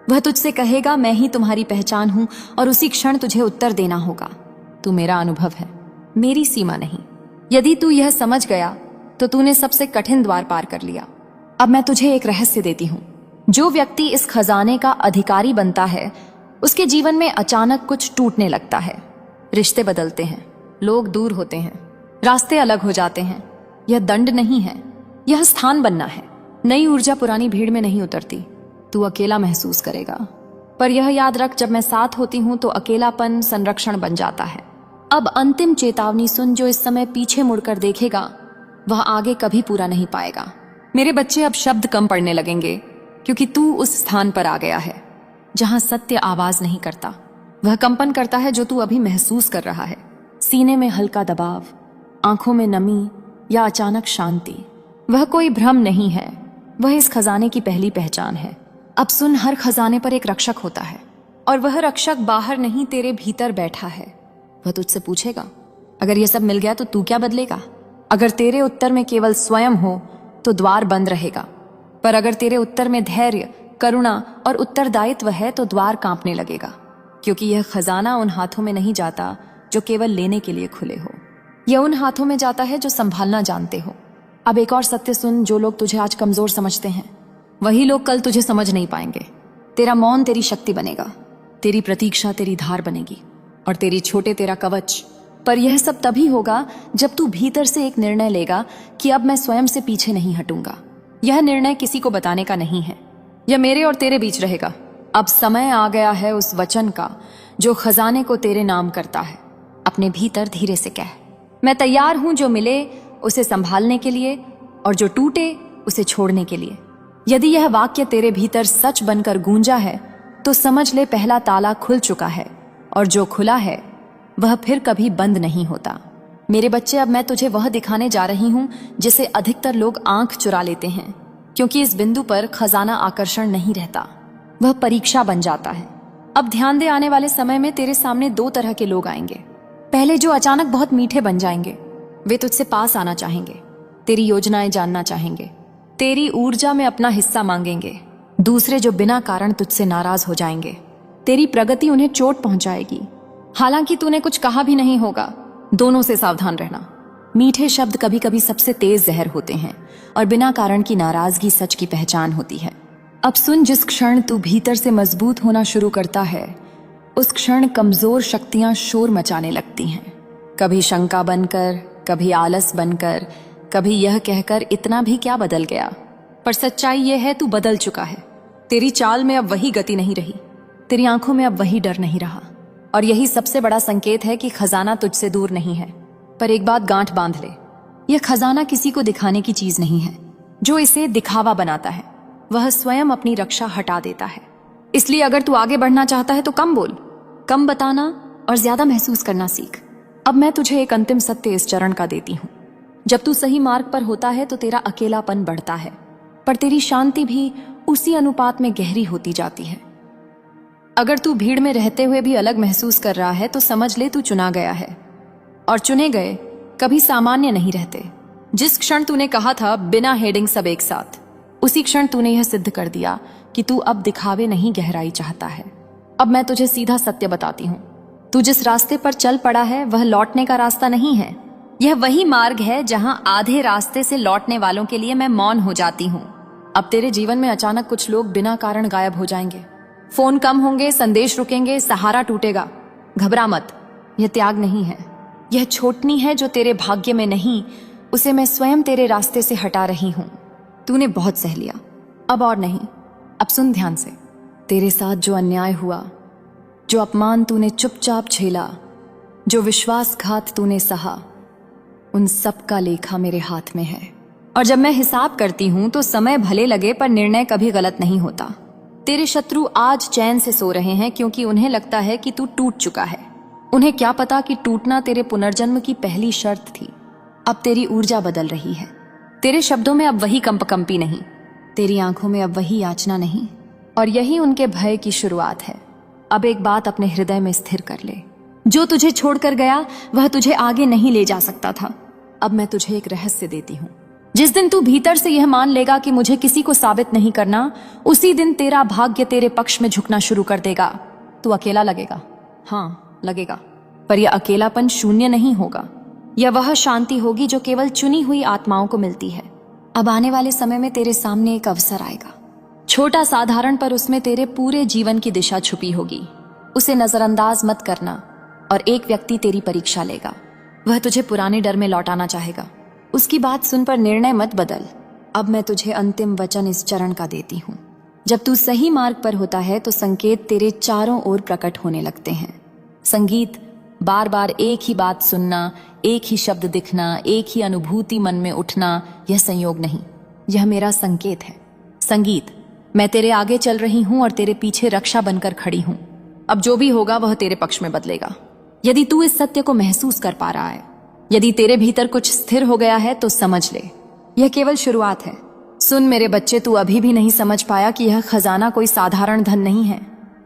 वह तुझसे कहेगा मैं ही तुम्हारी पहचान हूं और उसी क्षण तुझे उत्तर देना होगा। तू मेरा अनुभव है, मेरी सीमा नहीं। यदि तू यह समझ गया तो तूने सबसे कठिन द्वार पार कर लिया। अब मैं तुझे एक रहस्य देती हूं। जो व्यक्ति इस खजाने का अधिकारी बनता है उसके जीवन में अचानक कुछ टूटने लगता है। रिश्ते बदलते हैं, लोग दूर होते हैं, रास्ते अलग हो जाते हैं। यह दंड नहीं है, यह स्थान बनना है। नई ऊर्जा पुरानी भीड़ में नहीं उतरती। तू अकेला महसूस करेगा, पर यह याद रख, जब मैं साथ होती हूं तो अकेलापन संरक्षण बन जाता है। अब अंतिम चेतावनी सुन। जो इस समय पीछे मुड़कर देखेगा वह आगे कभी पूरा नहीं पाएगा। मेरे बच्चे, अब शब्द कम पड़ने लगेंगे क्योंकि तू उस स्थान पर आ गया है जहां सत्य आवाज नहीं करता, वह कंपन करता है जो तू अभी महसूस कर रहा है। सीने में हल्का दबाव, आंखों में नमी या अचानक शांति। वह कोई भ्रम नहीं है, वह इस खजाने की पहली पहचान है। अब सुन, हर खजाने पर एक रक्षक होता है और वह रक्षक बाहर नहीं तेरे भीतर बैठा है। वह तुझसे पूछेगा, अगर यह सब मिल गया तो तू क्या बदलेगा? अगर तेरे उत्तर में केवल स्वयं हो तो द्वार बंद रहेगा, पर अगर तेरे उत्तर में धैर्य, करुणा और उत्तरदायित्व है तो द्वार कांपने लगेगा। क्योंकि यह खजाना उन हाथों में नहीं जाता जो केवल लेने के लिए खुले हो, यह उन हाथों में जाता है जो संभालना जानते हो। अब एक और सत्य सुन। जो लोग तुझे आज कमजोर समझते हैं वही लोग कल तुझे समझ नहीं पाएंगे। तेरा मौन तेरी शक्ति बनेगा, तेरी प्रतीक्षा तेरी धार बनेगी और तेरी छोटे तेरा कवच। पर यह सब तभी होगा जब तू भीतर से एक निर्णय लेगा कि अब मैं स्वयं से पीछे नहीं हटूंगा। यह निर्णय किसी को बताने का नहीं है, यह मेरे और तेरे बीच रहेगा। अब समय आ गया है उस वचन का जो खजाने को तेरे नाम करता है। अपने भीतर धीरे से कह, मैं तैयार हूं जो मिले उसे संभालने के लिए और जो टूटे उसे छोड़ने के लिए। यदि यह वाक्य तेरे भीतर सच बनकर गूंजा है तो समझ ले पहला ताला खुल चुका है और जो खुला है वह फिर कभी बंद नहीं होता। मेरे बच्चे, अब मैं तुझे वह दिखाने जा रही हूं जिसे अधिकतर लोग आंख चुरा लेते हैं, क्योंकि इस बिंदु पर खजाना आकर्षण नहीं रहता, वह परीक्षा बन जाता है। अब ध्यान दे, आने वाले समय में तेरे सामने दो तरह के लोग आएंगे। पहले जो अचानक बहुत मीठे बन जाएंगे, वे तुझसे पास आना चाहेंगे, तेरी योजनाएं जानना चाहेंगे, तेरी ऊर्जा में अपना हिस्सा मांगेंगे। दूसरे जो बिना कारण तुझसे नाराज हो जाएंगे, तेरी प्रगति उन्हें चोट पहुंचाएगी, हालांकि तूने कुछ कहा भी नहीं होगा। दोनों से सावधान रहना। मीठे शब्द कभी कभी सबसे तेज जहर होते हैं और बिना कारण की नाराजगी सच की पहचान होती है। अब सुन, जिस क्षण तू भीतर से मजबूत होना शुरू करता है उस क्षण कमजोर शक्तियां शोर मचाने लगती हैं। कभी शंका बनकर, कभी आलस बनकर, कभी यह कहकर इतना भी क्या बदल गया। पर सच्चाई यह है, तू बदल चुका है। तेरी चाल में अब वही गति नहीं रही, तेरी आंखों में अब वही डर नहीं रहा। और यही सबसे बड़ा संकेत है कि खजाना तुझसे दूर नहीं है। पर एक बात गांठ बांध ले, यह खजाना किसी को दिखाने की चीज नहीं है। जो इसे दिखावा बनाता है वह स्वयं अपनी रक्षा हटा देता है। इसलिए अगर तू आगे बढ़ना चाहता है तो कम बोल, कम बताना और ज्यादा महसूस करना सीख। अब मैं तुझे एक अंतिम सत्य इस चरण का देती हूं। जब तू सही मार्ग पर होता है तो तेरा अकेलापन बढ़ता है, पर तेरी शांति भी उसी अनुपात में गहरी होती जाती है। अगर तू भीड़ में रहते हुए भी अलग महसूस कर रहा है तो समझ ले तू चुना गया है, और चुने गए कभी सामान्य नहीं रहते। जिस क्षण तूने कहा था बिना हेडिंग सब एक साथ, उसी क्षण तूने यह सिद्ध कर दिया कि तू अब दिखावे नहीं गहराई चाहता है। अब मैं तुझे सीधा सत्य बताती हूँ, तू जिस रास्ते पर चल पड़ा है वह लौटने का रास्ता नहीं है। यह वही मार्ग है जहां आधे रास्ते से लौटने वालों के लिए मैं मौन हो जाती हूँ। अब तेरे जीवन में अचानक कुछ लोग बिना कारण गायब हो जाएंगे, फोन कम होंगे, संदेश रुकेंगे, सहारा टूटेगा। घबरा मत, यह त्याग नहीं है, यह छोटनी है जो तेरे भाग्य में नहीं, उसे मैं स्वयं तेरे रास्ते से हटा रही हूं। तूने बहुत सह लिया, अब और नहीं। अब सुन ध्यान से, तेरे साथ जो अन्याय हुआ, जो अपमान तूने चुपचाप झेला, जो विश्वासघात तूने सहा, उन सब का लेखा मेरे हाथ में है। और जब मैं हिसाब करती हूं तो समय भले लगे पर निर्णय कभी गलत नहीं होता। तेरे शत्रु आज चैन से सो रहे हैं क्योंकि उन्हें लगता है कि तू टूट चुका है। उन्हें क्या पता कि टूटना तेरे पुनर्जन्म की पहली शर्त थी। अब तेरी ऊर्जा बदल रही है, तेरे शब्दों में अब वही कंपकंपी नहीं, तेरी आंखों में अब वही याचना नहीं, और यही उनके भय की शुरुआत है। अब एक बात अपने हृदय में स्थिर कर ले, जो तुझे छोड़कर गया वह तुझे आगे नहीं ले जा सकता था। अब मैं तुझे एक रहस्य देती हूँ जिस दिन तू भीतर से यह मान लेगा कि मुझे किसी को साबित नहीं करना, उसी दिन तेरा भाग्य तेरे पक्ष में झुकना शुरू कर देगा। तू अकेला लगेगा, हाँ लगेगा, पर यह अकेलापन शून्य नहीं होगा। यह वह शांति होगी जो केवल चुनी हुई आत्माओं को मिलती है। अब आने वाले समय में तेरे सामने एक अवसर आएगा, छोटा साधारण, पर उसमें तेरे पूरे जीवन की दिशा छुपी होगी। उसे नजरअंदाज मत करना। और एक व्यक्ति तेरी परीक्षा लेगा, वह तुझे पुराने डर में लौटाना चाहेगा। उसकी बात सुन पर निर्णय मत बदल। अब मैं तुझे अंतिम वचन इस चरण का देती हूँ। जब तू सही मार्ग पर होता है तो संकेत तेरे चारों ओर प्रकट होने लगते हैं। संगीत, बार बार एक ही बात सुनना, एक ही शब्द दिखना, एक ही अनुभूति मन में उठना, यह संयोग नहीं, यह मेरा संकेत है। संगीत, मैं तेरे आगे चल रही हूं और तेरे पीछे रक्षा बनकर खड़ी हूं। अब जो भी होगा वह तेरे पक्ष में बदलेगा। यदि तू इस सत्य को महसूस कर पा रहा है, यदि तेरे भीतर कुछ स्थिर हो गया है, तो समझ ले, यह केवल शुरुआत है। सुन मेरे बच्चे, तू अभी भी नहीं समझ पाया कि यह खजाना कोई साधारण धन नहीं है।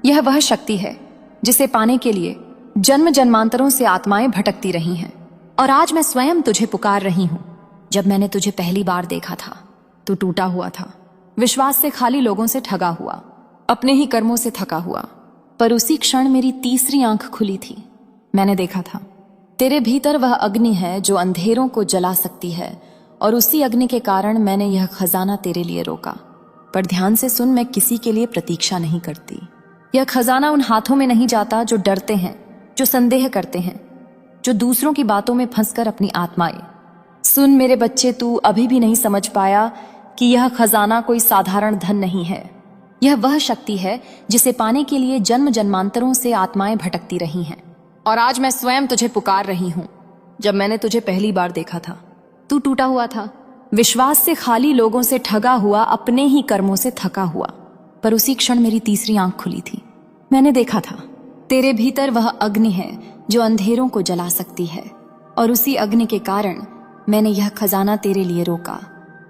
यह वह शक्ति है जिसे पाने के लिए जन्म जन्मांतरों से आत्माएं भटकती रही हैं। और आज मैं स्वयं तुझे पुकार रही हूं। जब मैंने तुझे पहली बार देखा था, तू टूटा हुआ था, विश्वास से खाली, लोगों से ठगा हुआ, अपने ही कर्मों से थका हुआ। पर उसी क्षण मेरी तीसरी आंख खुली थी। मैंने देखा था तेरे भीतर वह अग्नि है जो अंधेरों को जला सकती है, और उसी अग्नि के कारण मैंने यह खजाना तेरे लिए रोका। पर ध्यान से सुन, मैं किसी के लिए प्रतीक्षा नहीं करती। यह खजाना उन हाथों में नहीं जाता जो डरते हैं, जो संदेह करते हैं, जो दूसरों की बातों में फंसकर अपनी आत्माएं। सुन मेरे बच्चे, तू अभी भी नहीं समझ पाया कि यह खजाना कोई साधारण धन नहीं है। यह वह शक्ति है जिसे पाने के लिए जन्म जन्मांतरों से आत्माएं भटकती रही हैं। और आज मैं स्वयं तुझे पुकार रही हूं। जब मैंने तुझे पहली बार देखा था, तू टूटा हुआ था, विश्वास से खाली, लोगों से ठगा हुआ, अपने ही कर्मों से थका हुआ। पर उसी क्षण मेरी तीसरी आंख खुली थी। मैंने देखा था तेरे भीतर वह अग्नि है जो अंधेरों को जला सकती है, और उसी अग्नि के कारण मैंने यह खजाना तेरे लिए रोका।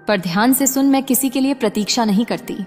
पर ध्यान से सुन, मैं किसी के लिए प्रतीक्षा नहीं करती।